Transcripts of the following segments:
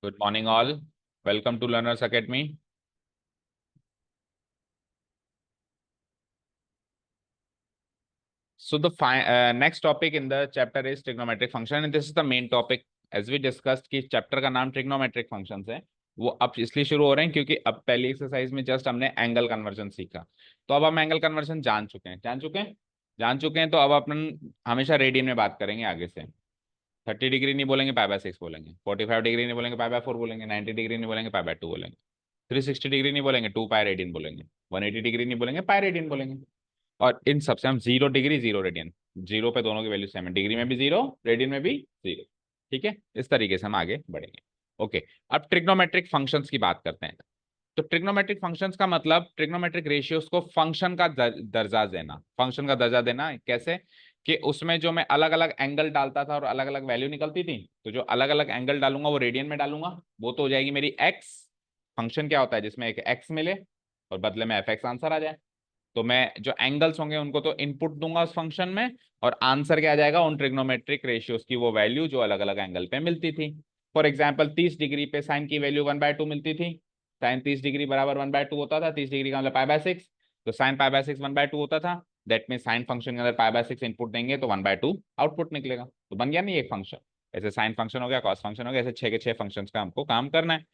Good morning, all. Welcome to Learners Academy. So the next topic in the chapter is trigonometric function, and this is the main topic as we discussed कि chapter का नाम trigonometric functions है। वो अब इसलिए शुरू हो रहे हैं क्योंकि अब पहली एक्सरसाइज में जस्ट हमने एंगल कन्वर्जन सीखा। तो अब हम एंगल कन्वर्जन जान चुके हैं। तो अब अपन हमेशा रेडियन में बात करेंगे आगे से। 30 डिग्री नहीं बोलेंगे, π/6 बोलेंगे। 45 डिग्री नहीं बोलेंगे, π/4 बोलेंगे। 90 डिग्री नहीं बोलेंगे, π/2 बोलेंगे। 360 डिग्री नहीं बोलेंगे, 2π रेडियन बोलेंगे। 180 डिग्री नहीं बोलेंगे, π/रेडियन बोलेंगे। और इन सबसे हम 0 डिग्री 0 रेडियन, जीरो पे दोनों की वैल्यू सेम है, डिग्री में भी 0, रेडियन में भी 0। ठीक है, इस तरीके से हम आगे बढ़ेंगे। ओके, अब ट्रिग्नोमेट्रिक फंक्शंस की बात करते हैं। तो ट्रिग्नोमेट्रिक फंक्शंस का मतलब ट्रिग्नोमेट्रिक रेशियोज को फंक्शन का दर्जा देना। फंक्शन का दर्जा देना कैसे कि उसमें जो मैं अलग अलग एंगल डालता था और अलग अलग वैल्यू निकलती थी, तो जो अलग अलग एंगल डालूंगा वो रेडियन में डालूंगा, वो तो हो जाएगी मेरी एक्स। फंक्शन क्या होता है जिसमें एक एक्स मिले और बदले में एफ एक्स आंसर आ जाए। तो मैं जो एंगल्स होंगे उनको तो इनपुट दूंगा उस फंक्शन में, और आंसर क्या आ जाएगा उन ट्रिग्नोमेट्रिक रेशियोज की वो वैल्यू जो अलग अलग एंगल पे मिलती थी। फॉर एग्जाम्पल 30 डिग्री पे साइन की वैल्यू 1/2 मिलती थी। साइन 30 डिग्री बराबर 1/2 होता था। 30 डिग्री का मतलब π/6, तो साइन π/6 1/2 होता था। दैट मीन साइन फंक्शन के अंदर π/6 इनपुट देंगे तो 1/2 आउटपुट निकलेगा। तो बन गया नहीं एक फंक्शन। ऐसे साइन फंक्शन हो गया, कॉस फंक्शन हो गया, ऐसे 6 के 6 फंक्शन का हमको काम करना है।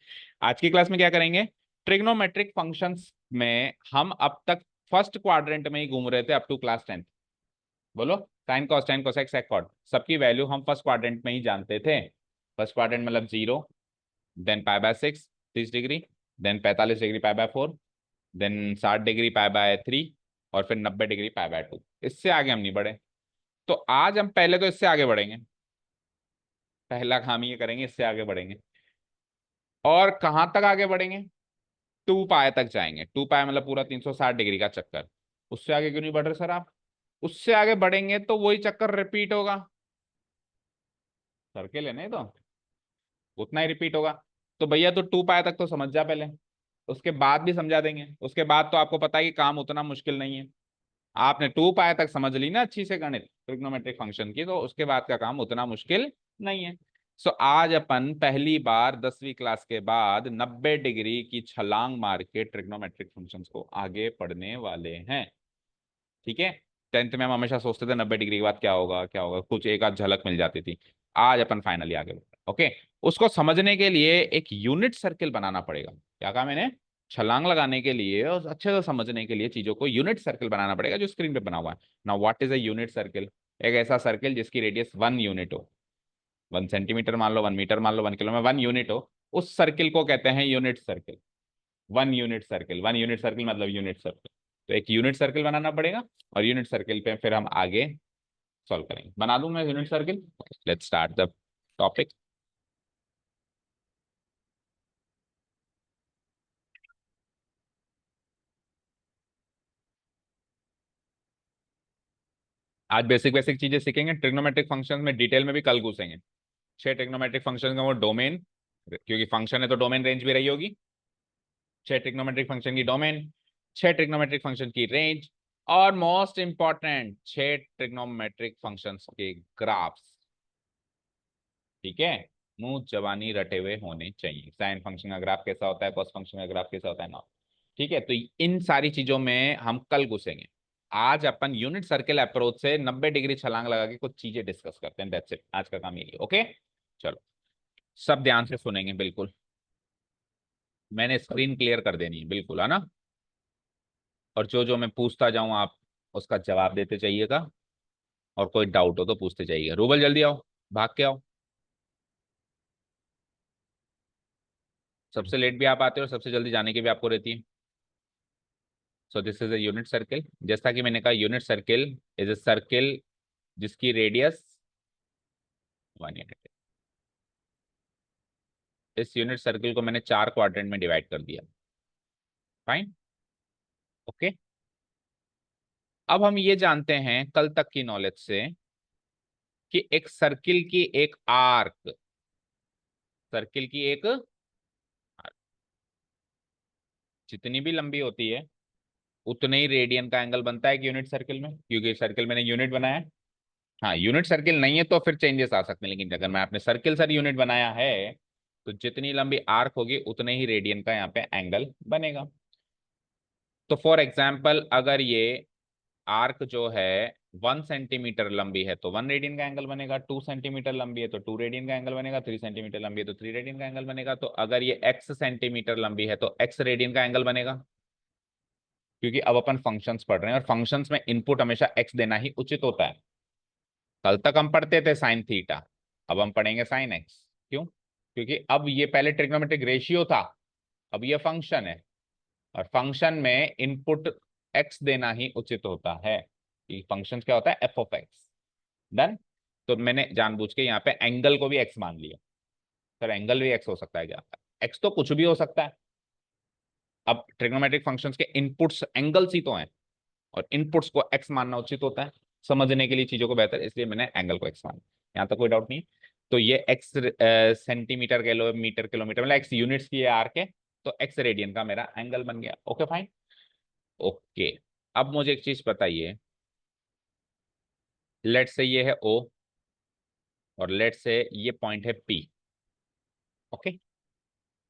आज की क्लास में क्या करेंगे, ट्रिग्नोमेट्रिक फंक्शंस में हम अब तक फर्स्ट क्वाड्रेंट में ही घूम रहे थे अप टू क्लास 10th। बोलो, sine cos tan cosec sec cot सबकी वैल्यू हम फर्स्ट क्वाड्रेंट में ही जानते थे। फर्स्ट क्वाड्रेंट मतलब 0, then π/6 30 degree, then 45 degree π/4, then 60 degree π/3, और फिर 90 डिग्री π/2। इससे आगे हम नहीं बढ़े। तो आज हम पहले तो इससे आगे बढ़ेंगे, पहला काम ये करेंगे, इससे आगे बढ़ेंगे। और कहां तक आगे बढ़ेंगे, 2π तक जाएंगे। 2π मतलब पूरा 360 डिग्री का चक्कर। उससे आगे क्यों नहीं बढ़ रहे सर आप? उससे आगे बढ़ेंगे तो वही चक्कर रिपीट होगा। सर्किल है नहीं, तो उतना ही रिपीट होगा। तो भैया तो 2π तक तो समझ जा पहले, उसके बाद भी समझा देंगे। उसके बाद तो आपको पता है कि काम उतना मुश्किल नहीं है। आपने 2π तक समझ ली ना अच्छी से गणित ट्रिग्नोमेट्रिक फंक्शन की, तो उसके बाद का काम उतना मुश्किल नहीं है। सो आज अपन पहली बार 10वीं क्लास के बाद 90 डिग्री की छलांग मार के ट्रिग्नोमेट्रिक फंक्शंस को आगे पढ़ने वाले हैं। ठीक है, 10th में हम हमेशा सोचते थे 90 डिग्री के बाद क्या होगा क्या होगा, कुछ एक आध झलक मिल जाती थी। आज अपन फाइनली आगे बढ़ रहे हैं। ओके, उसको समझने के लिए एक यूनिट सर्किल बनाना पड़ेगा। क्या कहा मैंने? छलांग लगाने के लिए और अच्छे से समझने के लिए चीजों को यूनिट सर्किल बनाना पड़ेगा, जो स्क्रीन पे बना हुआ है। Now what is a unit circle? एक ऐसा सर्किल जिसकी रेडियस 1 यूनिट हो। 1 सेंटीमीटर मान लो, 1 मीटर मान लो, 1 किलो में 1 यूनिट हो, उस सर्किल को कहते हैं unit circle. 1 unit circle, 1 unit circle मतलब यूनिट सर्किल। तो एक यूनिट सर्किल बनाना पड़ेगा, और यूनिट सर्किल पे फिर हम आगे सॉल्व करेंगे। बना दूं मैं unit circle? Let's start the topic. आज बेसिक बेसिक चीजें सीखेंगे ट्रिग्नोमेट्रिक फंक्शंस में, डिटेल में भी कल घुसेंगे। 6 ट्रिग्नोमेट्रिक फंक्शन का वो डोमेन, क्योंकि फंक्शन है तो डोमेन रेंज भी रही होगी। 6 ट्रिग्नोमेट्रिक फंक्शन की डोमेन, 6 ट्रिग्नोमेट्रिक फंक्शन की रेंज, और मोस्ट इंपॉर्टेंट 6 ट्रिग्नोमेट्रिक फंक्शंस के ग्राफ्स। ठीक है, मुंह जबानी रटे हुए होने चाहिए। साइन फंक्शन का ग्राफ कैसा होता है, कॉस फंक्शन का ग्राफ कैसा होता है ना। ठीक है, तो इन सारी चीजों में हम कल घुसेंगे। आज अपन यूनिट सर्किल अप्रोच से 90 डिग्री छलांग लगा के कुछ चीजें डिस्कस करते हैं। दैट्स इट, आज का काम यही। ओके, चलो सब ध्यान से सुनेंगे बिल्कुल। मैंने स्क्रीन क्लियर कर देनी है बिल्कुल, है ना। और जो जो मैं पूछता जाऊं आप उसका जवाब देते जाइएगा, और कोई डाउट हो तो पूछते जाइएगा। रूबल जल्दी आओ, भाग के आओ। सबसे लेट भी आप आते हो और सबसे जल्दी जाने की भी आपको रहती है। So this is a unit circle. जैसा कि मैंने कहा, unit circle is a circle जिसकी रेडियस 1 यूनिट है। इस यूनिट सर्किल को मैंने 4 क्वाड्रेंट में डिवाइड कर दिया। Fine, okay. अब हम ये जानते हैं कल तक की नॉलेज से कि एक सर्किल की एक आर्क, सर्किल की एक आर्क जितनी भी लंबी होती है उतने ही रेडियन का एंगल बनता है एक यूनिट सर्किल में, क्योंकि सर्किल मैंने यूनिट बनाया है। हाँ, यूनिट सर्किल नहीं है तो फिर चेंजेस आ सकते हैं, लेकिन अगर मैं आपने सर्किल सर यूनिट बनाया है तो जितनी लंबी आर्क होगी उतने ही रेडियन का यहाँ पे एंगल बनेगा। तो फॉर एग्जाम्पल अगर ये आर्क जो है 1 सेंटीमीटर लंबी है तो 1 रेडियन का एंगल बनेगा, 2 सेंटीमीटर लंबी है तो 2 रेडियन का एंगल बनेगा, 3 सेंटीमीटर लंबी है तो 3 रेडियन का एंगल बनेगा। तो अगर ये x सेंटीमीटर लंबी है तो x रेडियन का एंगल बनेगा, क्योंकि अब अपन फंक्शंस पढ़ रहे हैं और फंक्शंस में इनपुट हमेशा x देना ही उचित होता है। कल तक हम पढ़ते थे साइन थीटा, अब हम पढ़ेंगे साइन x। क्यों? क्योंकि अब ये पहले ट्रिग्नोमेट्रिक रेशियो था, अब ये फंक्शन है और फंक्शन में इनपुट x देना ही उचित होता है। फंक्शन क्या होता है? F of x. डन। तो मैंने जानबूझ के यहाँ पे एंगल को भी x मान लिया। सर एंगल भी x हो सकता है क्या? x तो कुछ भी हो सकता है। अब ट्रिग्नोमेट्रिक फंक्शंस के इनपुट्स एंगल्स ही तो हैं और इनपुट्स को x मानना उचित होता है समझने के लिए चीजों को बेहतर, इसलिए मैंने एंगल को x माना। यहाँ तक कोई डाउट नहीं। तो ये x सेंटीमीटर किलोमीटर किलोमीटर मतलब x यूनिट्स की आर के, तो x रेडियन का मेरा एंगल बन गया। Okay fine. ओके, अब मुझे एक चीज बताइए, लेट से ये है O और लेट से ये पॉइंट है P। ओके,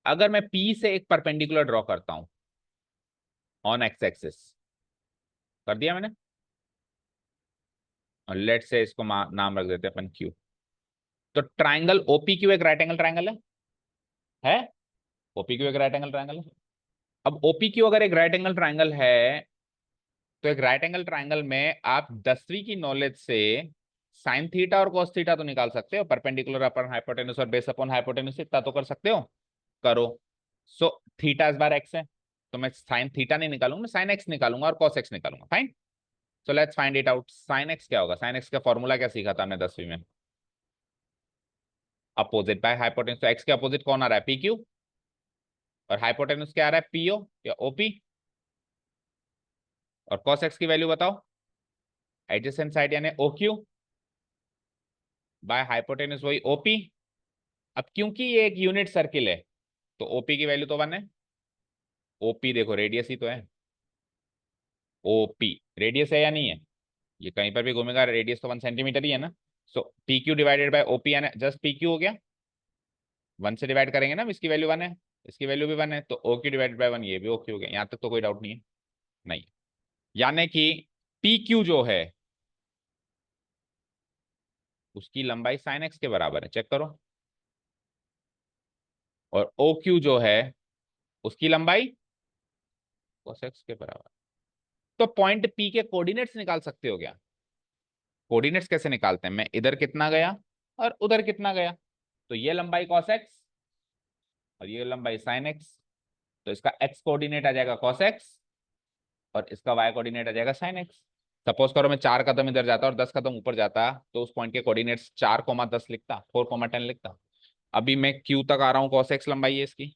अगर मैं P से एक परपेंडिकुलर ड्रॉ करता हूं ऑन एक्स एक्सिस, कर दिया मैंने, और लेट से इसको नाम रख देते हैं अपन Q। तो ट्राइंगल OPQ एक राइट एंगल ट्राइंगल है? OPQ एक राइट एंगल ट्राइंगल है। अब OPQ अगर एक राइट एंगल ट्राइंगल है तो एक राइट एंगल ट्राइंगल में आप 10वीं की नॉलेज से साइन थीटा और कॉस थीटा तो निकाल सकते हो, परपेंडिकुलर अपॉन हाइपोटेन्यूज और बेस अपॉन हाइपोटेन्यूज, इतना तो कर सकते हो। करो। सो थीटा इस बार एक्स है तो मैं साइन थीटा नहीं निकालूंगा, मैं साइन एक्स निकालूंगा और कॉस एक्स निकालूंगा। Fine. So let's find it out. Sine x क्या होगा? साइन एक्स का फॉर्मूला क्या सीखा था हमने 10वीं में? Opposite by hypotenuse. तो एक्स के अपोजिट कौन आ रहा है? P Q. और हाइपोटेन्यूज क्या आ रहा है? पीओ या ओपी। और कॉस एक्स की वैल्यू बताओ? एडजेसेंट साइड यानी ओ क्यू बाय हाइपोटेन्यूज वही ओपी। अब क्योंकि ये एक यूनिट सर्किल है तो ओपी की वैल्यू तो 1 है। ओपी देखो रेडियस ही तो है, ओपी रेडियस है या नहीं है? ये कहीं पर भी घूमेगा, रेडियस तो 1 सेंटीमीटर ही है ना। So P Q divided by OP यानी जस्ट पी क्यू हो गया। 1 से डिवाइड करेंगे ना, इसकी वैल्यू 1 है, इसकी वैल्यू भी 1 है, तो ओ क्यू डिवाइडेड बाई 1 ये भी ओ क्यू हो गया। यहाँ तक तो कोई डाउट नहीं है? नहीं। यानी कि पी क्यू जो है उसकी लंबाई साइन एक्स के बराबर है, चेक करो। और ओ क्यू जो है उसकी लंबाई cos x के बराबर। तो पॉइंट पी के कोऑर्डिनेट्स निकाल सकते हो क्या? कोऑर्डिनेट्स कैसे निकालते हैं? मैं इधर कितना गया और उधर कितना गया, तो ये लंबाई cos x और ये लंबाई sin x, तो इसका x कोऑर्डिनेट आ जाएगा cos x और इसका y कोऑर्डिनेट आ जाएगा sin x। सपोज करो मैं 4 कदम इधर जाता और 10 कदम ऊपर जाता तो उस पॉइंट के कोऑर्डिनेट्स 4,10 लिखता, 4,10 लिखता। अभी मैं Q तक आ रहा हूँ, cos x लंबाई है इसकी,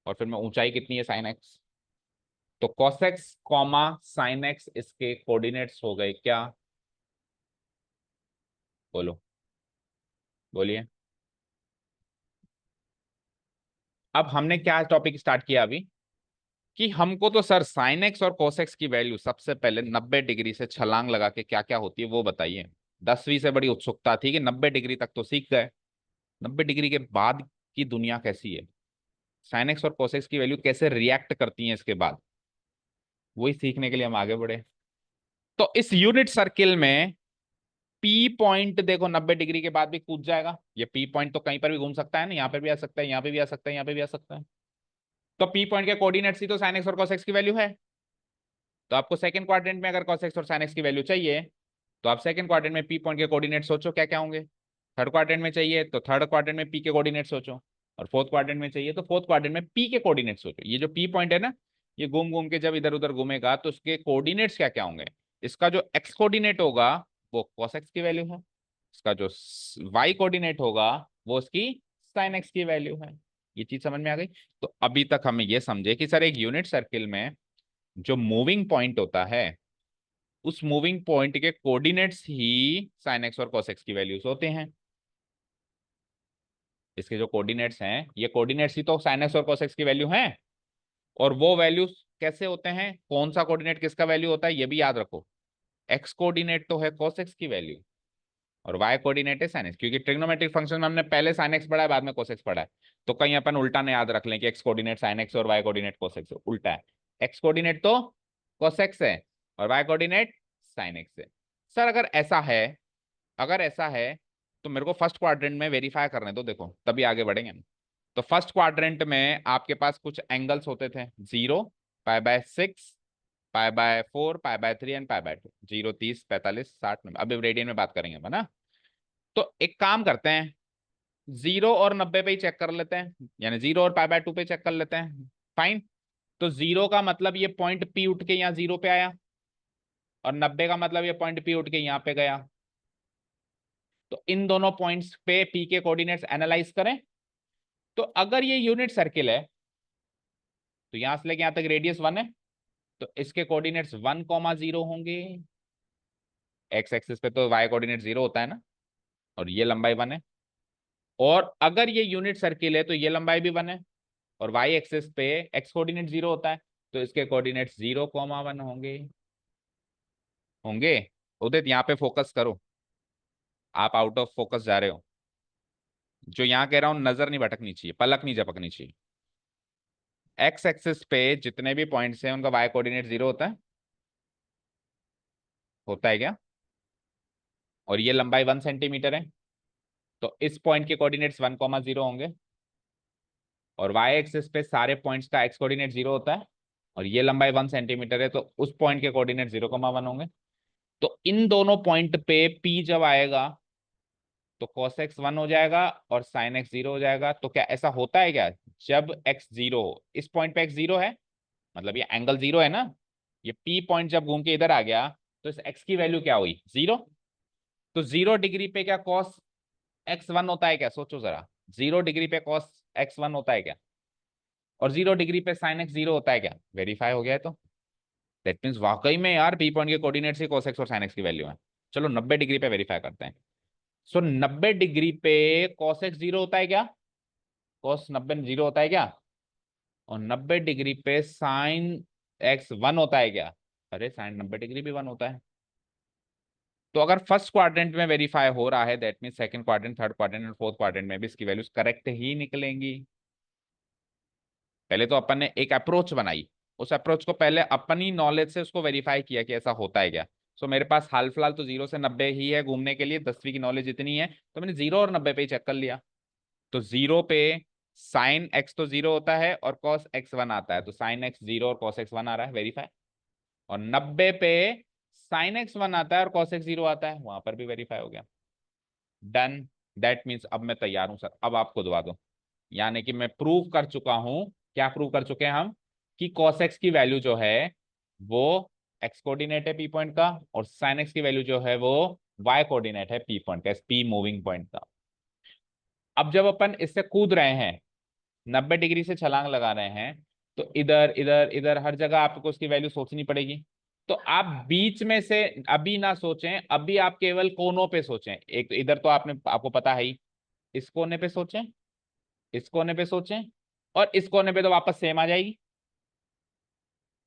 और फिर मैं ऊंचाई कितनी है? sin x। तो cos x sin x इसके कोऑर्डिनेट्स हो गए क्या? बोलो, बोलिए। अब हमने क्या टॉपिक स्टार्ट किया अभी कि हमको तो सर साइन एक्स और कोस एक्स की वैल्यू सबसे पहले 90 डिग्री से छलांग लगा के क्या क्या होती है वो बताइए। 10वीं से बड़ी उत्सुकता थी कि 90 डिग्री तक तो सीख गए, 90 डिग्री के बाद की दुनिया कैसी है, साइन एक्स और कोस एक्स की वैल्यू कैसे रिएक्ट करती है इसके बाद, वही सीखने के लिए हम आगे बढ़े। तो इस यूनिट सर्किल में पी पॉइंट देखो 90 डिग्री के बाद भी कूद जाएगा। ये पी पॉइंट तो कहीं पर भी घूम सकता है ना, यहाँ पे भी आ सकता है, यहाँ पे भी आ सकता है, यहाँ पे भी आ सकता है। तो पी पॉइंट के कोऑर्डिनेट्स ही तो साइन एक्स और कॉस एक्स की वैल्यू है। तो आपको सेकंड क्वाड्रेंट में अगर cos x और sin x की वैल्यू चाहिए तो आप सेकंड क्वाड्रेंट में पी पॉइंट के कोऑर्डिनेट सोचो क्या क्या होंगे। थर्ड क्वाड्रेंट में चाहिए तो थर्ड क्वाड्रेंट में पी के कोऑर्डिनेट सोचो, और फोर्थ क्वाड्रेंट में चाहिए तो फोर्थ क्वाड्रेंट में पी के कोऑर्डिनेट सोचो। ये जो पी पॉइंट है ना, ये घूम घूम के जब इधर उधर घूमेगा तो उसके कोऑर्डिनेट्स क्या क्या होंगे। इसका जो एक्स कोऑर्डिनेट होगा वो cos x की वैल्यू है, इसका जो वाई कोऑर्डिनेट होगा वो उसकी sin x की वैल्यू है। ये चीज समझ में आ गई? तो अभी तक हमें ये समझे कि सर एक यूनिट सर्किल में जो मूविंग पॉइंट होता है उस मूविंग पॉइंट के कोऑर्डिनेट्स ही साइन एक्स और cos x की वैल्यूज होते हैं। इसके जो कोऑर्डिनेट्स हैं ये कोऑर्डिनेट्स ही तो साइन एक्स और cos x की वैल्यू हैं। और वो वैल्यूज कैसे होते हैं, कौन सा कोऑर्डिनेट किसका वैल्यू होता है ये भी याद रखो। एक्स कोऑर्डिनेट तो है cos x की वैल्यू और y कोऑर्डिनेट है sin x, क्योंकि ट्रिग्नोमेट्रिक फंक्शन में हमने पहले sin x पढ़ा है, बाद में cos x पढ़ा है। तो कहीं अपन उल्टा ना याद रख लें कि x कोऑर्डिनेट sin x और y कोऑर्डिनेट cos x है, उल्टा है। x कोऑर्डिनेट तो cos x है और y कोऑर्डिनेट sin x है। सर अगर ऐसा है, अगर ऐसा है तो मेरे को फर्स्ट क्वाड्रेंट में वेरीफाई करने दो, देखो तभी आगे बढ़ेंगे हम। तो फर्स्ट क्वाड्रेंट में आपके पास कुछ एंगल्स होते थे, 0, π/6, π/4, π/3 एंड π/2। 0, 30, 45, 60, 90। अभी रेडियन में बात करेंगे अपन ना। तो एक काम करते हैं, 0 और 90 पे ही चेक कर लेते हैं, यानी 0 और π/2 पे चेक कर लेते हैं। फाइन। तो 0 का मतलब ये पॉइंट P उठ के यहाँ 0 पे आया, और 90 का मतलब ये पॉइंट P उठ के यहाँ पे गया। तो इन दोनों पॉइंट्स पे P के कोऑर्डिनेट्स एनालाइज करें। तो अगर ये यूनिट सर्किल है तो यहां से लेके यहां तक रेडियस 1 है, तो इसके कोऑर्डिनेट्स 1,0 होंगे। एक्स एक्सिस पे तो y कोऑर्डिनेट 0 होता है ना, और ये लंबाई 1 है। और अगर ये यूनिट सर्किल है तो ये लंबाई भी 1 है, और y एक्सिस पे x कोऑर्डिनेट 0 होता है, तो इसके कोऑर्डिनेट्स 0,1 होंगे। होंगे। उदित यहाँ पे फोकस करो, आप आउट ऑफ फोकस जा रहे हो। जो यहाँ कह रहा हूं नजर नहीं भटकनी चाहिए, पलक नहीं झपकनी चाहिए। एक्स एक्सिस पे जितने भी पॉइंट्स हैं उनका y कोऑर्डिनेट 0 होता है। होता है क्या? और ये लंबाई 1 सेंटीमीटर है, तो इस पॉइंट के कोऑर्डिनेट्स 1,0 होंगे। और y एक्सिस पे सारे पॉइंट्स का x कोऑर्डिनेट 0 होता है, और ये लंबाई 1 सेंटीमीटर है, तो उस पॉइंट के कोऑर्डिनेट 0,1 होंगे। तो इन दोनों पॉइंट पे p जब आएगा तो cos x 1 हो जाएगा और sin x 0 हो जाएगा। तो क्या ऐसा होता है क्या, जब x 0 हो, इस पॉइंट पे x 0 है, मतलब ये एंगल 0 है ना, ये p पॉइंट जब घूम के इधर आ गया तो इस x की वैल्यू क्या हुई, 0। तो 0 डिग्री पे क्या cos x 1 होता है क्या, सोचो जरा। 0 डिग्री पे cos x 1 होता है क्या, और 0 डिग्री पे sin x 0 होता है क्या? वेरीफाई हो गया है तो दैट मीन्स वाकई में यार p पॉइंट के कोऑर्डिनेट्स ही cos x और sin x की वैल्यू है। चलो 90 डिग्री पे वेरीफाई करते हैं। सो 90 डिग्री पे cos x 0 होता है क्या, cos 90 0 होता है क्या, और 90 डिग्री पे sin x 1 होता है क्या? अरे sin 90 डिग्री भी 1 होता है। तो अगर फर्स्ट क्वाड्रेंट में वेरीफाई हो रहा है that mean second quadrant, third quadrant और फोर्थ क्वाड्रेंट में भी इसकी वैल्यूज करेक्ट ही निकलेंगी। पहले तो अपन ने एक अप्रोच बनाई, उस अप्रोच को पहले अपनी नॉलेज से उसको वेरीफाई किया कि ऐसा होता है क्या। सो मेरे पास हाल फिलहाल तो 0 से 90 ही है घूमने के लिए, 10वीं की नॉलेज इतनी है, तो मैंने 0 और 90 पे ही चेक कर लिया। तो 0 पे साइन एक्स तो 0 होता है और कॉस एक्स 1 आता है, तो साइन एक्स 0 और कॉस एक्स 1 आ रहा है, वेरीफाई। और 90 पे साइन एक्स 1 आता है और कॉस एक्स 0 आता है, वहां पर भी वेरीफाई हो गया। डन। दैट मीन्स अब मैं तैयार हूं सर, अब आप खुद दबा दो। यानी कि मैं प्रूव कर चुका हूं, क्या प्रूव कर चुके हैं हम, कि cos x की वैल्यू जो है वो x कोऑर्डिनेट है p पॉइंट का, और sin x की वैल्यू जो है वो y कोऑर्डिनेट है p पॉइंट का, p मूविंग पॉइंट का। अब जब अपन इससे कूद रहे हैं, 90 डिग्री से छलांग लगा रहे हैं, तो इधर इधर इधर हर जगह आपको उसकी वैल्यू सोचनी पड़ेगी। तो आप बीच में से अभी ना सोचें, अभी आप केवल कोनों पे सोचें। एक तो इधर तो आपने, आपको पता है ही, इस कोने पे सोचें, इस कोने पे सोचें, और इस कोने पे तो वापस सेम आ जाएगी,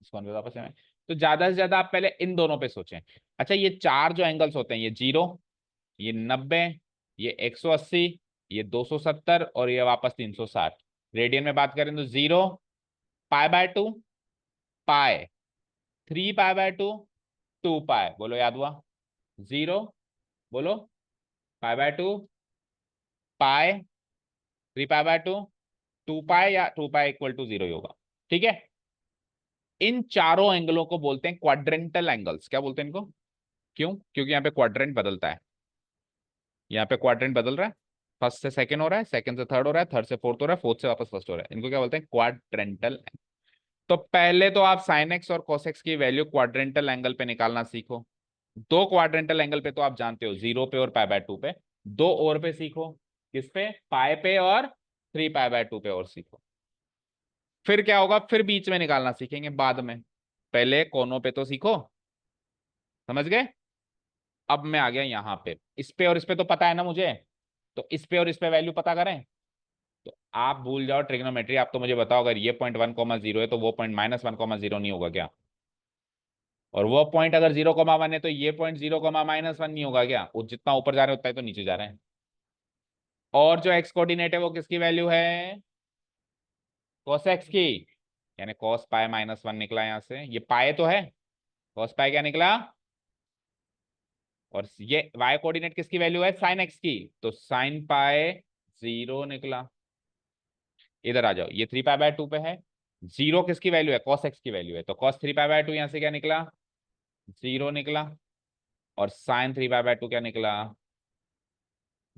इस कोने पे तो वापस सेम है। तो ज्यादा से ज्यादा आप पहले इन दोनों पे सोचें। अच्छा, ये चार जो एंगल्स होते हैं, ये 0, ये 90, ये 180, ये 270 और ये वापस 360। रेडियन में बात करें तो 0, π/2, पाए, 3 π/2, 2 पाए, बोलो याद हुआ? 0, बोलो, π/2, पाए, 3 π/2, 2 पाए, या 2 पाए इक्वल टू 0 ही होगा। ठीक है। इन चारों एंगलों को बोलते हैं क्वाड्रेंटल एंगल्स। क्या बोलते हैं इनको? क्यों? क्योंकि यहाँ पे क्वाड्रेंट बदलता है, यहाँ पे क्वाड्रेंट बदल रहा है, फर्स्ट से सेकंड हो रहा है, सेकंड से थर्ड हो रहा है, थर्ड से फोर्थ हो रहा है, फोर्थ से वापस फर्स्ट हो रहा है। इनको क्या बोलते हैं? क्वाड्रेंटल। तो पहले तो आप साइन एक्स और कॉस एक्स की वैल्यू क्वाड्रेंटल एंगल पे निकालना सीखो। दो क्वाड्रेंटल एंगल पे तो आप जानते हो, 0 पे और π/2 पे। दो और पे सीखो, किस पे? पाए पे और 3 π/2 पे और सीखो। फिर क्या होगा, फिर बीच में निकालना सीखेंगे बाद में। पहले कोनों पे तो सीखो, समझ गए? अब मैं आ गया यहाँ पे, इस पे और इस पे तो पता है ना मुझे, तो इस पे और इस पे वैल्यू पता करें। तो आप भूल जाओ ट्रिग्नोमेट्री, आप तो मुझे बताओ, अगर ये पॉइंट 1,0 है तो वो पॉइंट -1,0 नहीं होगा क्या? और वो पॉइंट अगर 0,1 है तो ये पॉइंट 0,-1 नहीं होगा क्या? वो जितना ऊपर जा रहे हैं उतना ही तो नीचे जा रहे हैं। और जो एक्स कोऑर्डिनेट है वो किसकी वैल्यू है? cos x की, यानी cos पाई -1 निकला यहां से, ये पाए तो है, cos पाई क्या निकला? और ये y कोऑर्डिनेट किसकी वैल्यू है? sin x की, तो sin पाई 0 निकला। इधर आ जाओ, ये 3π/2 पे है। जीरो किसकी वैल्यू है? cos x की वैल्यू है, तो cos 3π/2 यहां से क्या निकला? 0 निकला। और sin 3π/2 क्या निकला?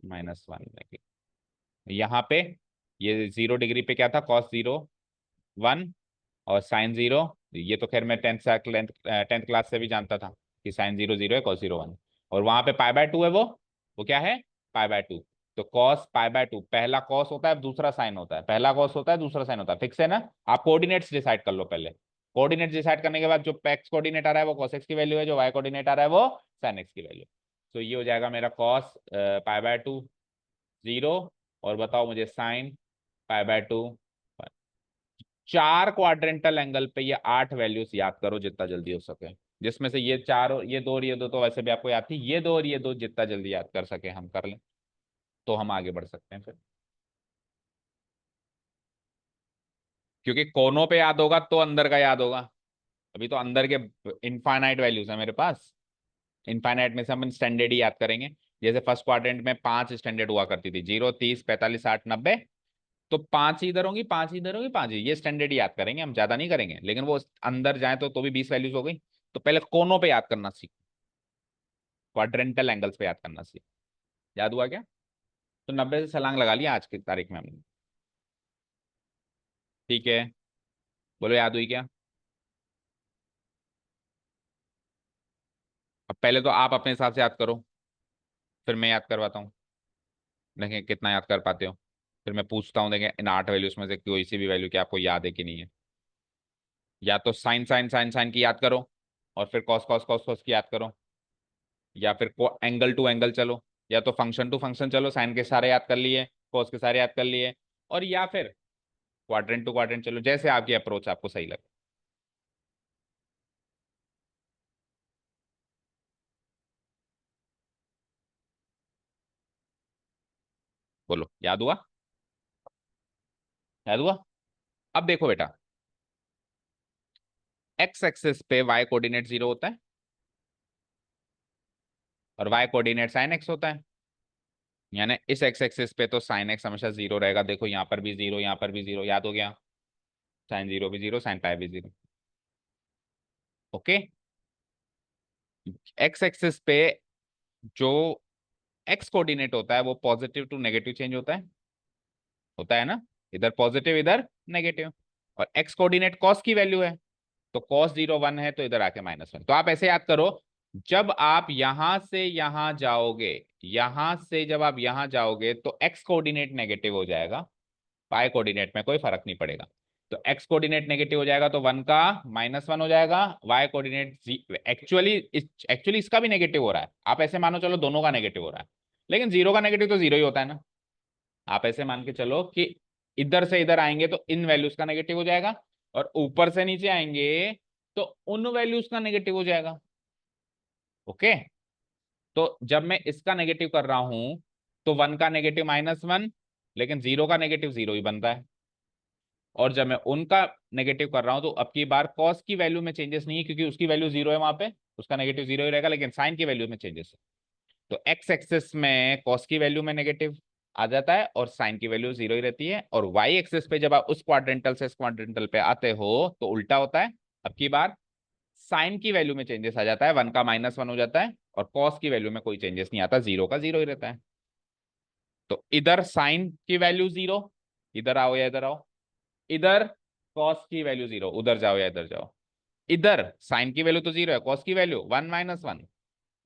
-1 निकला। यहाँ पे ये 0 डिग्री पे क्या था? cos 0 1 और sin 0, ये तो खैर मैं टेंथ क्लास से भी जानता था कि sin 0 0 है, cos 0 1। और वहां पे π/2 है, वो क्या है? π/2। तो cos π/2, पहला cos होता है दूसरा sin होता है, पहला cos होता है दूसरा sin होता है, फिक्स है ना? आप कोऑर्डिनेट्स डिसाइड कर लो पहले। कोऑर्डिनेट्स डिसाइड करने के बाद जो x कोऑर्डिनेट आ रहा है वो cos x की वैल्यू है, जो y कोऑर्डिनेट आ रहा है वो sin x की वैल्यू। तो ये हो जाएगा मेरा cos π/2 0, और बताओ मुझे sin π/2। चार क्वाड्रेंटल एंगल पे ये 8 वैल्यूज याद करो जितना जल्दी हो सके, जिसमें से ये चार, ये दो और ये दो तो वैसे भी आपको याद थी, ये दो और ये दो जितना जल्दी याद कर सके हम कर लें, तो हम आगे बढ़ सकते हैं फिर। क्योंकि कोनों पे याद होगा तो अंदर का याद होगा। अभी तो अंदर के इनफाइनाइट वैल्यूज है मेरे पास, इनफाइनाइट में से हम स्टैंडर्ड ही याद करेंगे। जैसे फर्स्ट क्वाड्रेंट में 5 स्टैंडर्ड हुआ करती थी, 0, 30, 45, 60, 90। तो 5 ही इधर होंगी, 5 ही इधर होंगी, 5 ही, ये स्टैंडर्ड याद करेंगे हम, ज्यादा नहीं करेंगे, लेकिन वो अंदर जाए तो भी 20 वैल्यूज हो गई। तो पहले कोनों पे याद करना सीख, क्वाड्रेंटल एंगल्स पे याद करना सीख। याद हुआ क्या? तो 90 से छलांग लगा लिया आज की तारीख में हमने। ठीक है, बोलो याद हुई क्या? अब पहले तो आप अपने हिसाब से याद करो, फिर मैं याद करवाता हूँ, देखें कितना याद कर पाते हो। फिर मैं पूछता हूँ, देखें इन 8 वैल्यूज में से कोई सी भी वैल्यू की आपको याद है कि नहीं है। या तो साइन साइन साइन साइन की याद करो, और फिर कॉस कॉस कॉस कॉस की याद करो, या फिर एंगल टू एंगल चलो, या तो फंक्शन टू फंक्शन चलो, साइन के सारे याद कर लिए, कॉस के सारे याद कर लिए, और या फिर क्वाड्रेंट टू क्वाड्रेंट चलो, जैसे आपकी अप्रोच आपको सही लगे। बोलो याद हुआ? याद हुआ? अब देखो बेटा, एक्स एक्सिस पे वाई कोऑर्डिनेट 0 होता है, और वाई कोऑर्डिनेट साइन एक्स होता है। यानी इस एक्स एक्सिस पे तो साइन एक्स हमेशा 0 रहेगा, देखो यहाँ पर भी 0, यहाँ पर भी 0, याद हो गया? sin 0 भी 0, साइन पाई भी 0। ओके। एक्स एक्सिस पे जो एक्स कोऑर्डिनेट होता है वो पॉजिटिव टू नेगेटिव चेंज होता है ना, इधर पॉजिटिव इधर नेगेटिव। और एक्स कोऑर्डिनेट कॉस की वैल्यू है, तो cos 0 1 है तो इधर आके -1। तो आप ऐसे याद करो, जब आप यहां से यहां जाओगे, यहां से जब आप यहां जाओगे तो एक्स कोऑर्डिनेट नेगेटिव हो जाएगा, पाई कोऑर्डिनेट में कोई फर्क नहीं पड़ेगा। तो एक्स कोऑर्डिनेट नेगेटिव हो जाएगा तो 1 का -1 हो जाएगा, वाई कोऑर्डिनेट एक्चुअली इसका भी नेगेटिव हो रहा है, आप ऐसे मानो चलो दोनों का नेगेटिव हो रहा है, लेकिन 0 का नेगेटिव तो 0 ही होता है ना। आप ऐसे मान के चलो कि इधर से इधर आएंगे तो इन वैल्यूज का नेगेटिव हो जाएगा, और ऊपर से नीचे आएंगे तो उन वैल्यूज का नेगेटिव हो जाएगा। ओके। तो जब मैं इसका नेगेटिव कर रहा हूं तो 1 का नेगेटिव -1, लेकिन 0 का नेगेटिव 0 ही बनता है। और जब मैं उनका नेगेटिव कर रहा हूं तो अब की बार कॉस की वैल्यू में चेंजेस नहीं है, क्योंकि उसकी वैल्यू 0 है वहां पे, उसका नेगेटिव 0 ही रहेगा, लेकिन साइन की वैल्यू में चेंजेस है। तो एक्स एक्सिस में कॉस की वैल्यू में नेगेटिव आ जाता है और साइन की वैल्यू 0 ही रहती है, और वाई एक्सिस पे जब आप उस क्वाड्रेंटल से इस क्वाड्रेंटल पे आते हो तो उल्टा होता है। अब की बार साइन की वैल्यू में चेंजेस आ जाता है, 1 का -1 हो जाता है, और कॉस की वैल्यू में कोई चेंजेस नहीं आता, 0 का 0 ही रहता है। तो इधर साइन की वैल्यू 0, इधर आओ या इधर आओ, इधर कॉस की वैल्यू 0, उधर जाओ या इधर जाओ। इधर साइन की वैल्यू तो 0 है, कॉस की वैल्यू 1 - 1।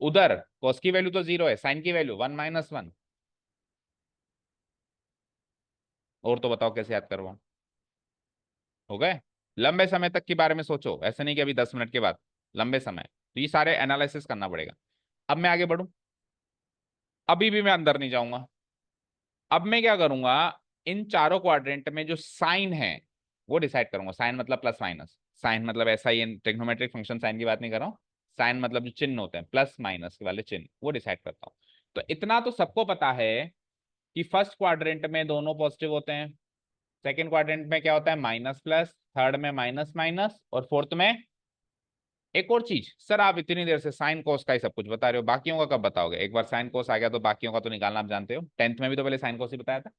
उधर कॉस की वैल्यू तो 0 है, साइन की वैल्यू 1 - 1। और तो बताओ कैसे याद करवाऊं? हो गए? लंबे समय तक के बारे में सोचो, ऐसे नहीं कि अभी 10 मिनट के बाद, लंबे समय, तो ये सारे एनालिसिस करना पड़ेगा। अब मैं आगे बढ़ूं, अभी भी मैं अंदर नहीं जाऊंगा। अब मैं क्या करूंगा, इन चारों क्वाड्रेंट में जो साइन है वो डिसाइड करूंगा। साइन मतलब प्लस माइनस, साइन मतलब ऐसा ही ट्रिग्नोमेट्रिक फंक्शन, साइन की बात नहीं कर रहा हूँ। साइन मतलब जो चिन्ह होते हैं प्लस माइनस वाले चिन्ह, वो डिसाइड करता हूँ। तो इतना तो सबको पता है कि फर्स्ट क्वाड्रेंट में दोनों पॉजिटिव होते हैं, सेकंड क्वाड्रेंट में क्या होता है माइनस प्लस, थर्ड में माइनस माइनस, और फोर्थ में एक और चीज। सर आप इतनी देर से साइन कोस का ही सब कुछ बता रहे हो, बाकियों का कब बताओगे? एक बार साइन कोस आ गया तो बाकियों का तो निकालना आप जानते हो। 10th में भी तो पहले साइन कोस ही बताया था।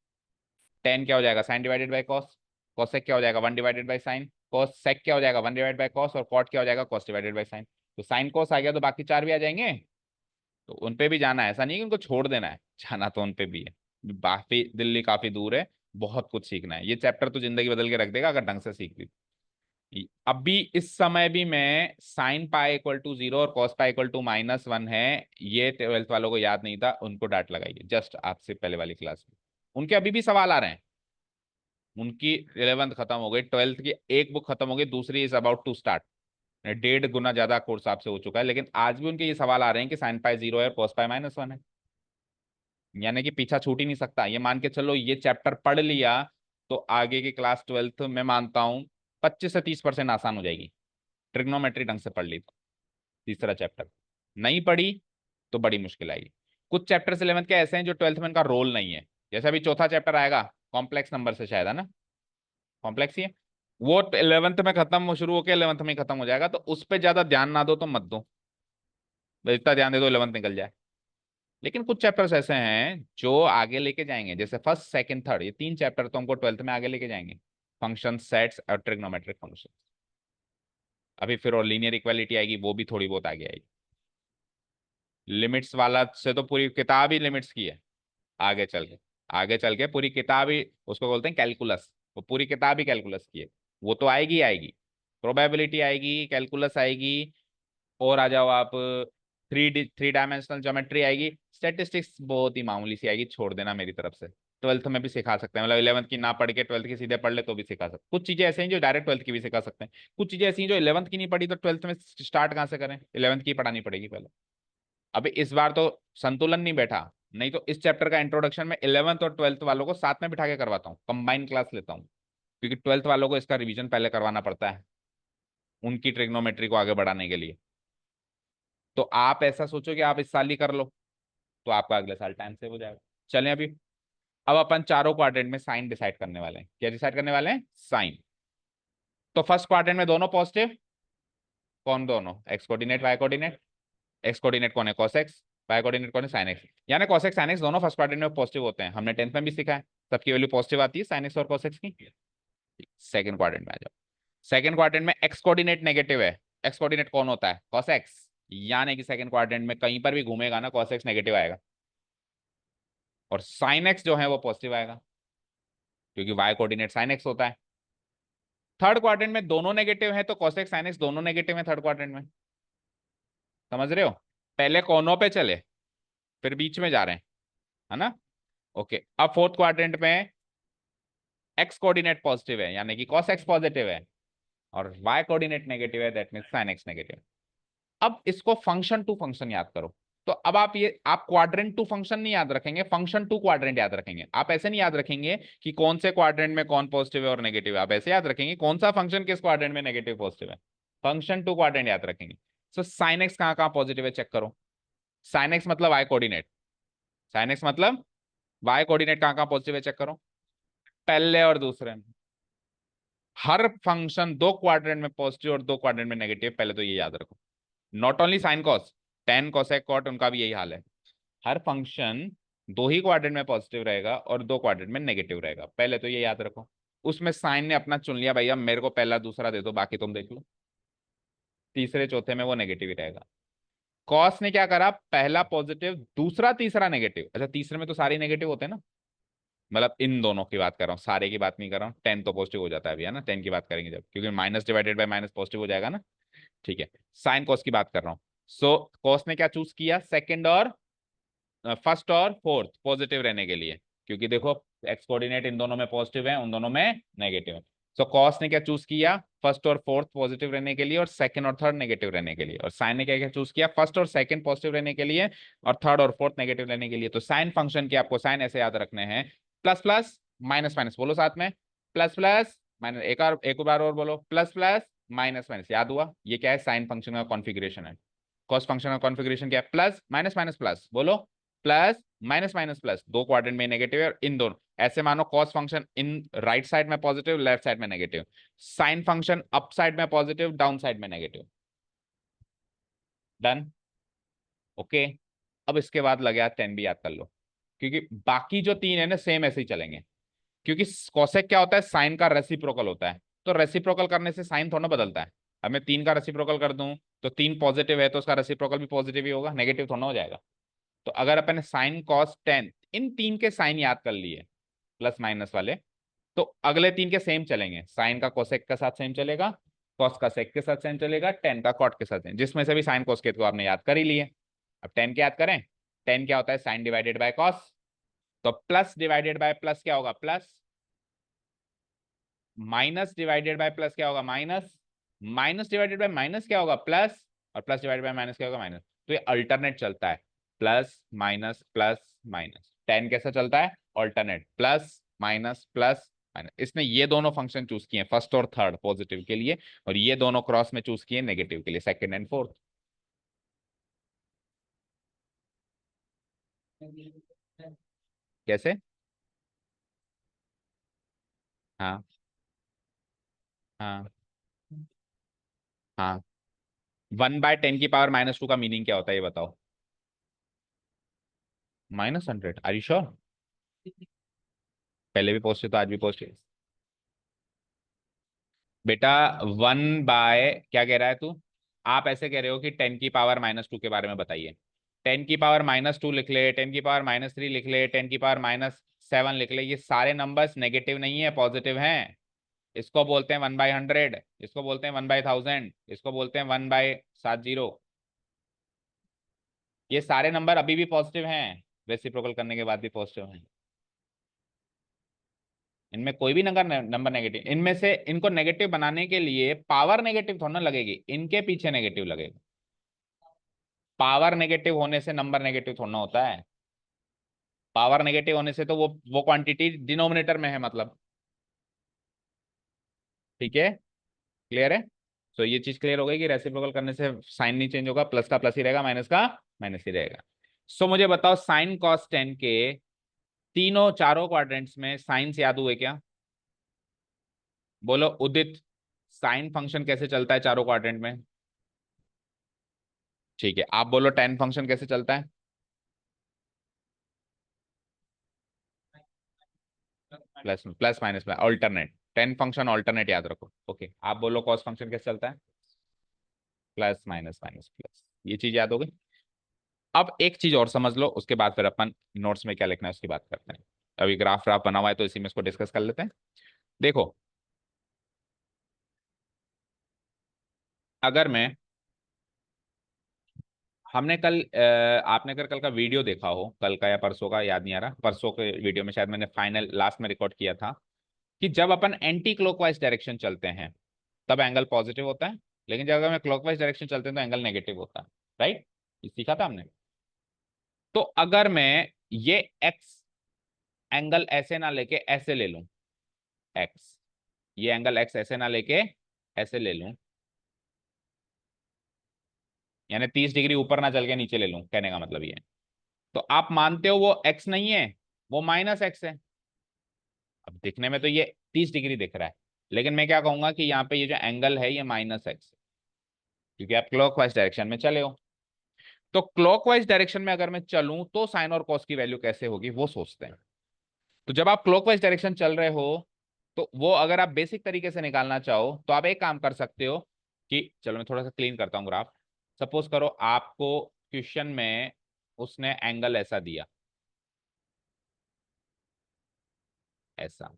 टेन क्या हो जाएगा sine divided by cos, cosec क्या हो जाएगा 1 divided by sine, cos sec क्या हो जाएगा 1 डिवाइडेड बाई कॉस, और कॉट क्या हो जाएगा कॉस डिवाइडेड बाई साइन। तो साइन कोस आ गया तो बाकी चार भी आ जाएंगे। तो उन पे भी जाना है, ऐसा नहीं कि उनको छोड़ देना है, जाना तो उन पे भी है। काफी दिल्ली काफी दूर है, बहुत कुछ सीखना है। ये चैप्टर तो जिंदगी बदल के रख देगा अगर ढंग से सीख ली। अभी इस समय भी मैं साइन पाई इक्वल टू 0 और कॉस पाई इक्वल टू -1 है, ये 12th वालों को याद नहीं था, उनको डांट लगाइए जस्ट आपसे पहले वाली क्लास में। उनके अभी भी सवाल आ रहे हैं। उनकी 11th खत्म हो गई, 12th की एक बुक खत्म हो गई, दूसरी इज अबाउट टू स्टार्ट। 1.5 गुना ज्यादा कोर्स आपसे हो चुका है, लेकिन आज भी उनके ये सवाल आ रहे हैं कि साइन पाई 0 है और कॉस पाई -1 है। यानी कि पीछा छूट ही नहीं सकता। ये मान के चलो ये चैप्टर पढ़ लिया तो आगे की क्लास 12th में मानता हूं 25 से 30% आसान हो जाएगी। ट्रिग्नोमेट्री ढंग से पढ़ ली तो तीसरा चैप्टर, नहीं पढ़ी तो बड़ी मुश्किल आएगी। कुछ चैप्टर्स 11th के ऐसे हैं जो 12th में इनका रोल नहीं है। जैसे अभी चौथा चैप्टर आएगा कॉम्प्लेक्स नंबर से, शायद है ना, कॉम्प्लेक्स ही है। वो 11th में खत्म शुरू होकर 11th में ही खत्म हो जाएगा, तो उस पर ज्यादा ध्यान ना दो तो मत दो, बस इतना ध्यान दे दो 11th निकल जाए। लेकिन कुछ चैप्टर्स ऐसे हैं जो आगे लेके जाएंगे, जैसे फर्स्ट सेकंड थर्ड, ये तीन चैप्टर तो हमको 12th में आगे लेके जाएंगे। फंक्शन सेट्स और ट्रिग्नोमेट्रिक फंक्शन। अभी फिर और लीनियर इक्वालिटी आएगी, वो भी थोड़ी बहुत आगे आएगी। लिमिट्स वाला से तो पूरी किताब ही लिमिट्स की है। आगे चल के, आगे चल के पूरी किताब ही उसको बोलते हैं कैलकुलस, वो पूरी किताब ही कैलकुलस की है। वो तो आएगी आएगी, प्रोबेबिलिटी आएगी, कैलकुलस आएगी, और आ जाओ आप, थ्री डायमेंशनल ज्योमेट्री आएगी। स्टेटिस्टिक्स बहुत ही मामूली सी आएगी, छोड़ देना मेरी तरफ से। 12th में भी सिखा सकते हैं, मतलब 11th की ना पढ़ के 12th की सीधे पढ़ ले तो भी सिखा सकते। कुछ चीजें ऐसे हैं जो डायरेक्ट 12th की भी सिखा सकते हैं, कुछ चीजें ऐसी हैं जो 11th की नहीं पढ़ी तो 12th में स्टार्ट कहाँ से करें, 11th की पढ़ानी पड़ेगी पहले। अभी इस बार तो संतुलन नहीं बैठा, नहीं तो इस चैप्टर का इंट्रोडक्शन में 11th और 12th वालों को साथ में बिठा के करवाता हूँ, कंबाइन क्लास लेता हूँ। क्योंकि 12th वालों को इसका रिवीजन पहले करवाना पड़ता है उनकी ट्रिग्नोमेट्री को आगे बढ़ाने के लिए। तो आप ऐसा सोचो कि आप इस साल ही कर लो तो आपका अगले साल टाइम से हो जाएगा। चलें अभी, अब अपन चारों क्वाड्रेंट में साइन डिसाइड करने वाले हैं। क्या डिसाइड करने वाले हैं? साइन। तो फर्स्ट क्वाड्रेंट में दोनों पॉजिटिव, कौन दोनों? X coordinate Y coordinate. X coordinate कौन है? cos x, वाई कोऑर्डिनेट कौन है? sin x। यानी cos x sin x दोनों फर्स्ट क्वाड्रेंट में पॉजिटिव होते हैं, हमने 10th में भी सीखा है, सबकी वैल्यू पॉजिटिव आती है sin x और cos x की। सेकंड क्वाड्रेंट में आ जाओ। सेकंड क्वाड्रेंट में एक्स कोऑर्डिनेट नेगेटिव है। एक्स कोऑर्डिनेट कौन होता है? cos x। यानी कि सेकंड क्वाड्रेंट में कहीं पर भी घूमेगा ना cos x नेगेटिव आएगा, और sin x जो है वो पॉजिटिव आएगा, क्योंकि वाई कोऑर्डिनेट sin x होता है। थर्ड क्वाड्रेंट में दोनों नेगेटिव है तो cos x sin x दोनों नेगेटिव है थर्ड क्वाड्रेंट में। समझ रहे हो? पहले कोनों पे चले फिर बीच में जा रहे हैं, है ना? ओके, अब फोर्थ क्वाड्रेंट में एक्स कोऑर्डिनेट पॉजिटिव है यानी कि cos x पॉजिटिव है, और y कोऑर्डिनेट नेगेटिव है, that means sin x negative. अब इसको फंक्शन टू फंक्शन याद करो। तो अब आप क्वाड्रेंट टू फंक्शन नहीं याद रखेंगे, फंक्शन टू क्वाड्रेंट याद रखेंगे। आप ऐसे नहीं याद रखेंगे कि कौन से क्वाड्रेंट में कौन पॉजिटिव है और नेगेटिव है, आप ऐसे याद रखेंगे कौन सा फंक्शन किस क्वाड्रेंट में नेगेटिव पॉजिटिव है। फंक्शन टू क्वाड्रेंट याद रखेंगे। सो साइन एक्स कहाँ कहाँ पॉजिटिव है चेक करो। साइन एक्स मतलब वाई कोऑर्डिनेट, साइन एक्स मतलब वाई कोऑर्डिनेट कहाँ कहाँ पॉजिटिव है चेक करो, पहले और दूसरे में। हर फंक्शन दो क्वाड्रेंट में पॉजिटिव और दो क्वाड्रेंट में नेगेटिव, पहले तो ये याद रखो। Not only sine cos, tan cosec cot उनका भी यही हाल है। हर फंक्शन दो ही क्वाड्रेंट में पॉजिटिव रहेगा और दो क्वाड्रेंट में नेगेटिव रहेगा, पहले तो ये याद रखो। उसमें साइन ने अपना चुन लिया, भैया मेरे को पहला दूसरा दे दो बाकी तुम देख लो, तीसरे चौथे में वो नेगेटिव ही रहेगा। कॉस ने क्या करा, पहला पॉजिटिव दूसरा तीसरा नेगेटिव। अच्छा तीसरे में तो सारे नेगेटिव होते हैं ना, मतलब इन दोनों की बात कर रहा हूँ, सारे की बात नहीं कर रहा हूँ। 10 तो पॉजिटिव हो जाता है अभी, है ना, 10 की बात करेंगे जब, क्योंकि minus divided by minus positive हो जाएगा ना। ठीक है, साइन कॉस की बात कर रहा हूँ। सो कॉस ने क्या चूज किया, सेकंड और फर्स्ट और फोर्थ पॉजिटिव रहने के लिए, क्योंकि देखो एक्स कोऑर्डिनेट इन दोनों में पॉजिटिव है, उन दोनों में नेगेटिव है। सो कॉस ने क्या चूज किया, फर्स्ट और फोर्थ पॉजिटिव रहने के लिए और सेकंड और थर्ड नेगेटिव रहने के लिए। और साइन ने क्या क्या चूज किया, फर्स्ट और सेकंड पॉजिटिव रहने के लिए और थर्ड और फोर्थ नेगेटिव रहने के लिए। तो साइन फंक्शन के आपको साइन ऐसे याद रखने हैं, प्लस प्लस माइनस माइनस, बोलो साथ में, प्लस प्लस माइनस, एक बार और बोलो, प्लस प्लस माइनस माइनस, याद हुआ ये क्या है, साइन फंक्शन का कॉन्फ़िगरेशन है। कॉस फंक्शन का कॉन्फ़िगरेशन क्या है, प्लस माइनस माइनस प्लस, बोलो प्लस माइनस माइनस प्लस, दो क्वाड्रेंट में नेगेटिव है और इन दोनों, ऐसे मानो cos function in right side में पॉजिटिव, लेफ्ट साइड में negative, sine function up side में पॉजिटिव, डाउन साइड में नेगेटिव। Done, okay. अब इसके बाद लगे यार 10 भी याद कर लो, क्योंकि बाकी जो तीन है ना सेम ऐसे ही चलेंगे, क्योंकि कोसेक क्या होता है, साइन का रेसिप्रोकल होता है, तो रेसिप्रोकल करने से साइन थोड़ा ना बदलता है। अब मैं तीन का रेसिप्रोकल कर दूं तो तीन पॉजिटिव है तो उसका रेसिप्रोकल भी पॉजिटिव ही होगा, नेगेटिव थोड़ा ना हो जाएगा। तो अगर अपन साइन कॉस टेन इन तीन के साइन याद कर लिए प्लस माइनस वाले, तो अगले तीन के सेम चलेंगे, साइन का कोसेक के साथ सेम चलेगा, कॉस का सेक के साथ सेम चलेगा, टेन का कॉट के साथ सेम, जिसमें से भी साइन कोसकेट को आपने याद कर ही लिए। अब टेन के याद करें, टेन क्या होता है, साइन डिवाइडेड बाय कॉस, तो प्लस डिवाइडेड बाय प्लस क्या होगा, plus, minus divided by plus क्या होगा, minus, minus divided by minus क्या होगा, प्लस, और प्लस डिवाइडेड बाय माइनस क्या होगा, माइनस। तो ये अल्टरनेट चलता है, प्लस माइनस। टेन कैसा चलता है, ऑल्टरनेट, प्लस माइनस। इसने ये दोनों फंक्शन चूज किए, फर्स्ट और थर्ड पॉजिटिव के लिए, और ये दोनों क्रॉस में चूज किए नेगेटिव के लिए, सेकंड एंड फोर्थ। कैसे? हाँ हाँ हाँ। 1/10⁻²² का मीनिंग क्या होता है ये बताओ, -100, आर यू श्योर? पहले भी पहुंचे तो आज भी पहुंचे। बेटा 1/, क्या कह रहा है तू, आप ऐसे कह रहे हो कि 10⁻²² के बारे में बताइए, 10⁻²² लिख ले, 10⁻³ लिख ले, 10⁻7 लिख ले, ये सारे नंबर्स नेगेटिव नहीं है, पॉजिटिव हैं। इसको बोलते हैं 1/100, इसको बोलते हैं 1/1000, इसको बोलते हैं 1/70। ये सारे नंबर अभी भी पॉजिटिव हैं, रेसिप्रोकल करने के बाद भी पॉजिटिव हैं। इनमें कोई भी नंबर नेगेटिव, इनमें से इनको नेगेटिव बनाने के लिए पावर नेगेटिव थोड़ा ना लगेगी, इनके पीछे नेगेटिव लगेगा। पावर नेगेटिव होने से नंबर नेगेटिव थोड़ा ना होता है, पावर नेगेटिव होने से तो वो क्वांटिटी डिनोमिनेटर में है मतलब। ठीक है, क्लियर है? तो ये चीज क्लियर हो गई कि रेसिप्रोकल करने से साइन नहीं चेंज होगा, प्लस का प्लस ही रहेगा, माइनस का माइनस ही रहेगा। सो मुझे बताओ साइन कॉस 10 के तीनों चारों क्वाड्रेंट्स में साइंस याद हुए क्या? बोलो उदित, साइन फंक्शन कैसे चलता है चारों क्वाड्रेंट में? ठीक है, आप बोलो टेन फंक्शन कैसे चलता है? प्लस प्लस माइनस में, ऑल्टरनेट, टेन फंक्शन ऑल्टरनेट याद रखो। ओके, आप बोलो कॉस फंक्शन कैसे चलता है? प्लस माइनस माइनस प्लस, ये चीज याद हो गई। अब एक चीज और समझ लो, उसके बाद फिर अपन नोट्स में क्या लिखना है उसकी बात करते हैं। अभी ग्राफ व्राफ बना हुआ है तो इसी में इसको डिस्कस कर लेते हैं। देखो, अगर मैं, हमने कल आपने अगर कल का वीडियो देखा हो, कल का या परसों का याद नहीं आ रहा, परसों के वीडियो में शायद मैंने फाइनल लास्ट में रिकॉर्ड किया था कि जब अपन एंटी क्लॉकवाइज डायरेक्शन चलते हैं तब एंगल पॉजिटिव होता है, लेकिन जब अगर मैं क्लॉकवाइज डायरेक्शन चलते हैं तो एंगल नेगेटिव होता है। राइट, ये सीखा था हमने। तो अगर मैं ये एक्स एंगल ऐसे ना लेके ऐसे ले लूं, एक्स, ये एंगल एक्स ऐसे ना लेके ऐसे ले लूं, यानी 30 डिग्री ऊपर ना चल के नीचे ले लूं, कहने का मतलब ये है, तो आप मानते हो वो एक्स नहीं है, वो -x है। अब दिखने में तो ये 30 डिग्री दिख रहा है, लेकिन मैं क्या कहूंगा कि यहाँ पे ये जो एंगल है ये -x है, क्योंकि आप क्लॉकवाइज डायरेक्शन में चले हो। तो क्लॉकवाइज डायरेक्शन में अगर मैं चलूं तो साइन और कॉस की वैल्यू कैसे होगी वो सोचते हैं। तो जब आप क्लॉकवाइज डायरेक्शन चल रहे हो तो वो अगर आप बेसिक तरीके से निकालना चाहो तो आप एक काम कर सकते हो कि, चलो मैं थोड़ा सा क्लीन करता हूँ ग्राफ। सपोज करो आपको क्वेश्चन में उसने एंगल ऐसा दिया, ऐसा,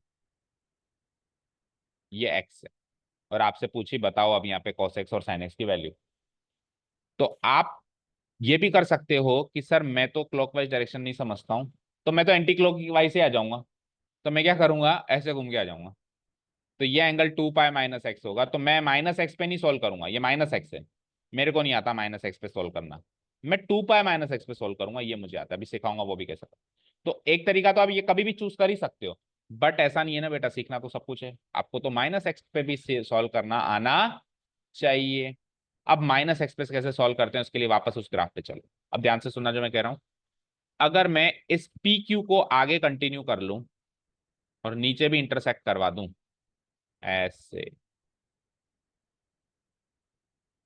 ये एक्स है, और आपसे पूछी बताओ अब यहाँ पे cos x और sin x की वैल्यू। तो आप ये भी कर सकते हो कि सर मैं तो क्लॉकवाइज डायरेक्शन नहीं समझता हूँ, तो मैं तो एंटी क्लॉकवाइज से आ जाऊंगा, तो मैं क्या करूंगा, ऐसे घूम के आ जाऊंगा। तो ये एंगल 2π-x होगा, तो मैं -x पे नहीं सोल्व करूंगा, ये -x है, मेरे को नहीं आता -x पे सोल्व करना, मैं 2π-x पे सोल्व करूंगा, ये मुझे आता है, अभी सिखाऊंगा वो भी कैसे। तो एक तरीका तो आप ये कभी भी चूज कर ही सकते हो बट ऐसा नहीं है ना बेटा, सीखना तो सब कुछ है, आपको तो माइनस एक्स पे भी सॉल्व करना आना चाहिए। अब माइनस एक्स पे कैसे सॉल्व करते हैं उसके लिए वापस उस ग्राफ पे चलो। अब ध्यान से सुनना जो मैं कह रहा हूं। अगर मैं इस पी क्यू को आगे कंटिन्यू कर लूं और नीचे भी इंटरसेक्ट करवा दूं ऐसे,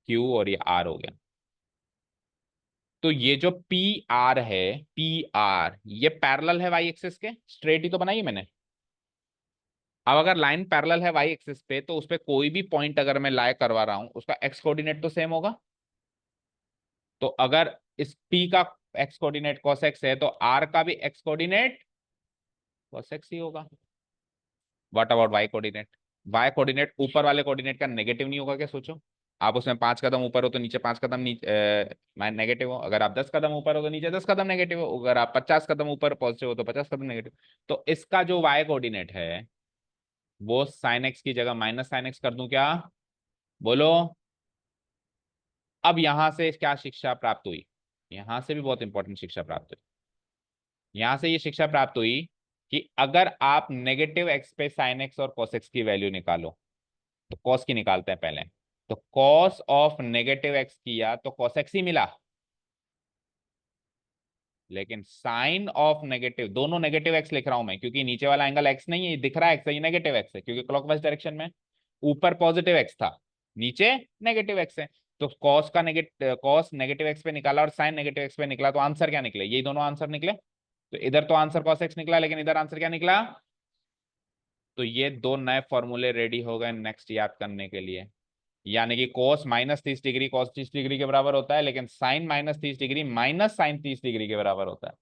क्यू और ये आर हो गया, तो ये जो पी आर है, पी आर ये पैरेलल है वाई एक्सिस के, स्ट्रेट ही तो बनाई है मैंने। अब अगर लाइन पैरेलल है वाई एक्सिस पे तो उस पे कोई भी पॉइंट अगर मैं लाई करवा रहा हूं उसका एक्स कोऑर्डिनेट तो सेम होगा। तो अगर इस पी का एक्स कोऑर्डिनेट cos x है तो आर का भी एक्स कोऑर्डिनेट cos x ही होगा। What about Y coordinate? Y coordinate ऊपर वाले कोऑर्डिनेट का नेगेटिव नहीं होगा क्या, सोचो। आप उसमें 5 कदम ऊपर हो तो नीचे 5 कदम नीचे नेगेटिव हो, अगर आप 10 कदम ऊपर हो तो नीचे 10 कदम नेगेटिव हो, अगर आप 50 कदम ऊपर पहुंचे हो तो 50 कदम नेगेटिव। तो इसका जो वाई कोऑर्डिनेट है वो साइन एक्स की जगह माइनस साइन एक्स कर दूं क्या? बोलो। अब यहां से क्या शिक्षा प्राप्त हुई? यहां से भी बहुत इंपॉर्टेंट शिक्षा प्राप्त हुई। यहां से ये शिक्षा प्राप्त हुई कि अगर आप नेगेटिव एक्स पे साइन एक्स और कॉस एक्स की वैल्यू निकालो, तो कॉस की निकालते हैं पहले। तो कॉस ऑफ नेगेटिव एक्स किया तो कॉस एक्स ही मिला, लेकिन साइन ऑफ नेगेटिव, दोनों नेगेटिव एक्स लिख रहा हूं मैं क्योंकि नीचे वाला एंगल एक्स नहीं है, दिख रहा है एक्स है, ये नेगेटिव एक्स है क्योंकि क्लॉकवाइज डायरेक्शन में। ऊपर पॉजिटिव एक्स था, नीचे नेगेटिव एक्स है। तो कॉस नेगेटिव एक्स पे निकाला और साइन नेगेटिव एक्स पे निकला, तो आंसर क्या निकले? ये दोनों आंसर निकले। तो इधर तो आंसर कॉस एक्स निकला, लेकिन इधर आंसर क्या निकला? तो ये दो नए फॉर्मूले रेडी हो गए नेक्स्ट याद करने के लिए। यानी कि कोस -30 डिग्री कॉस 30 डिग्री के बराबर होता है, लेकिन sine -30 degree minus sine 30 degree के बराबर होता है।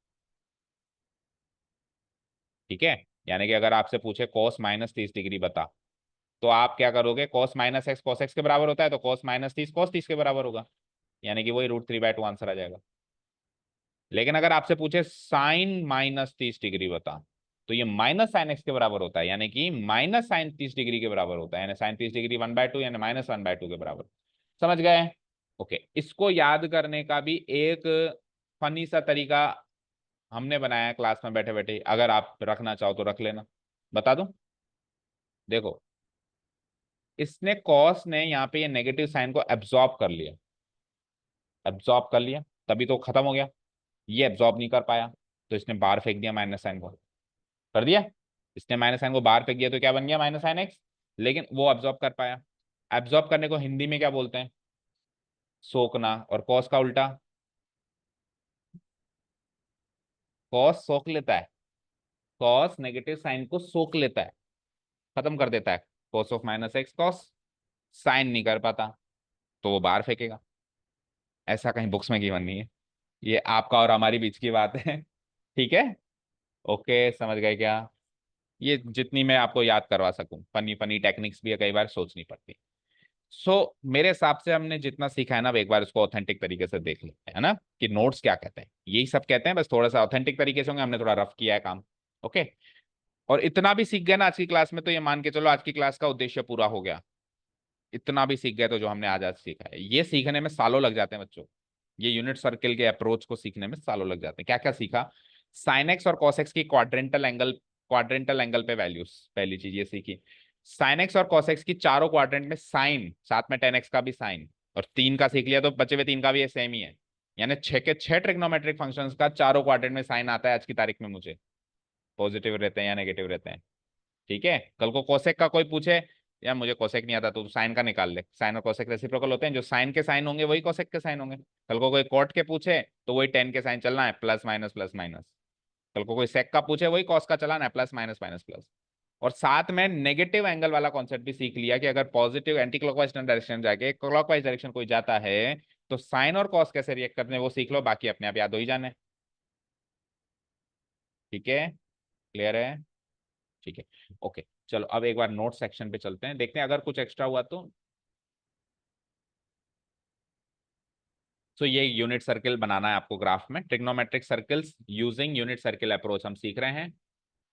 ठीक है। यानी कि अगर आपसे पूछे कॉस -30 डिग्री बता, तो आप क्या करोगे? Cos minus X cos x के बराबर होता है, तो कॉस -30 कॉस 30 के बराबर होगा, यानी कि वही √3/2 आंसर आ जाएगा। लेकिन अगर आपसे पूछे साइन -30 डिग्री बता, तो ये माइनस साइन एक्स के बराबर होता है, यानी कि माइनस साइन 30 डिग्री के बराबर होता है, यानी साइन 30 डिग्री 1/2 यानी -1/2 के बराबर। समझ गए? ओके। इसको याद करने का भी एक फनी सा तरीका हमने बनाया है क्लास में बैठे बैठे, अगर आप रखना चाहो तो रख लेना। बता दूं? देखो, इसने कॉस ने यहाँ पे ये नेगेटिव साइन को एब्जॉर्ब कर लिया, एब्जॉर्ब कर लिया, तभी तो खत्म हो गया। ये एब्जॉर्ब नहीं कर पाया तो इसने बाहर फेंक दिया माइनस साइन को, कर दिया। इसने माइनस साइन को बाहर फेंक दिया तो क्या बन गया? Minus sine x. लेकिन वो एब्जॉर्ब कर पाया। एब्जॉर्ब करने को हिंदी में क्या बोलते हैं? सोखना। और कॉस का उल्टा? कॉस सोख लेता है, कॉस नेगेटिव साइन को सोख लेता है, खत्म कर देता है। Cos of minus X cos, sine नहीं कर पाता तो वो बाहर फेंकेगा। ऐसा कहीं बुक्स में गिवन नहीं है, ये आपका और हमारी बीच की बात है। ठीक है। ओके, समझ गए क्या? ये जितनी मैं आपको याद करवा सकूं, फनी फनी टेक्निक्स भी है, कई बार सोचनी पड़ती। मेरे हिसाब से हमने जितना सीखा है ना, अब एक बार उसको ऑथेंटिक तरीके से देख लेते हैं ना, कि नोट्स क्या कहते हैं। यही सब कहते हैं, बस थोड़ा सा ऑथेंटिक तरीके से होंगे, हमने थोड़ा रफ किया है काम। ओके। और इतना भी सीख गए ना आज की क्लास में, तो ये मान के चलो आज की क्लास का उद्देश्य पूरा हो गया। इतना भी सीख गए तो जो हमने आज सीखा है, ये सीखने में सालों लग जाते हैं बच्चों। ये यूनिट सर्किल के अप्रोच को सीखने में सालों लग जाते हैं। क्या क्या सीखा? साइन एक्स और कॉस एक्स की क्वाड्रेंटल एंगल पे वैल्यूज, पहली चीज ये सीखी। साइन एक्स और कॉस एक्स की चारों क्वाड्रेंट में साइन, साथ में टेन एक्स का भी साइन, और 3 का सीख लिया तो बचे हुए 3 का भी सेम ही है। यानी 6 ट्रिग्नोमेट्रिक फंक्शंस का चारों क्वाड्रेंट में साइन आता है आज की तारीख में मुझे, पॉजिटिव रहते हैं या नेगेटिव रहते हैं। ठीक है। कल को कोसेक का कोई पूछे, यार मुझे कोसेक नहीं आता तो साइन का निकाल ले, साइन और कोसेक रेसिप्रोकल होते हैं, जो साइन के साइन होंगे वही कोसेक के साइन होंगे। कल को कोई कॉट के पूछे तो वही टेन के साइन चलना है, प्लस माइनस प्लस माइनस। कल को कोई सेक का पूछे वही कॉस का चलाना है, प्लस माइनस माइनस प्लस। और साथ में नेगेटिव एंगल वाला कॉन्सेप्ट भी सीख लिया कि अगर पॉजिटिव एंटी क्लॉकवाइज डायरेक्शन जाके क्लॉकवाइज डायरेक्शन कोई जाता है तो साइन और कॉस कैसे रिएक्ट करते हैं वो सीख लो, बाकी अपने आप याद हो ही जाने। ठीक है। क्लियर है? ठीक है। ओके। चलो अब एक बार नोट सेक्शन पे चलते हैं, देखते हैं अगर कुछ एक्स्ट्रा हुआ तो। ये यूनिट सर्किल बनाना है आपको ग्राफ में, trigonometric circles using unit circle approach हम सीख रहे हैं।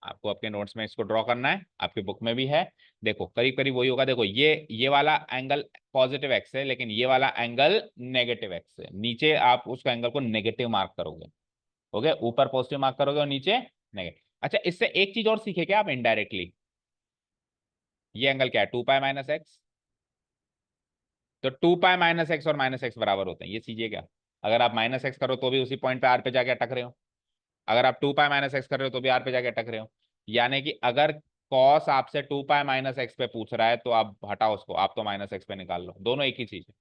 आपको आपके नोट्स में इसको ड्रॉ करना है, आपकी बुक में भी है। देखो करीब करीब वही होगा। देखो ये वाला एंगल पॉजिटिव एक्स है, लेकिन ये वाला एंगल नेगेटिव एक्स है। नीचे आप उसका एंगल को नेगेटिव मार्क करोगे, ओके, ऊपर पॉजिटिव मार्क करोगे और नीचे नेगेटिव। अच्छा, इससे एक चीज और सीखे क्या आप इनडायरेक्टली, ये एंगल क्या है, 2π-x। तो 2π-x और -x बराबर होते हैं, ये चीजें क्या, अगर आप -x करो तो भी उसी पॉइंट पे आर पे जाके अटक रहे हो, अगर आप 2π-x कर रहे हो तो भी आर पे जाके अटक रहे हो। यानी कि अगर कॉस आपसे 2π-x पे पूछ रहा है तो आप हटाओ उसको, आप तो -x पे निकाल लो, दोनों एक ही चीज है।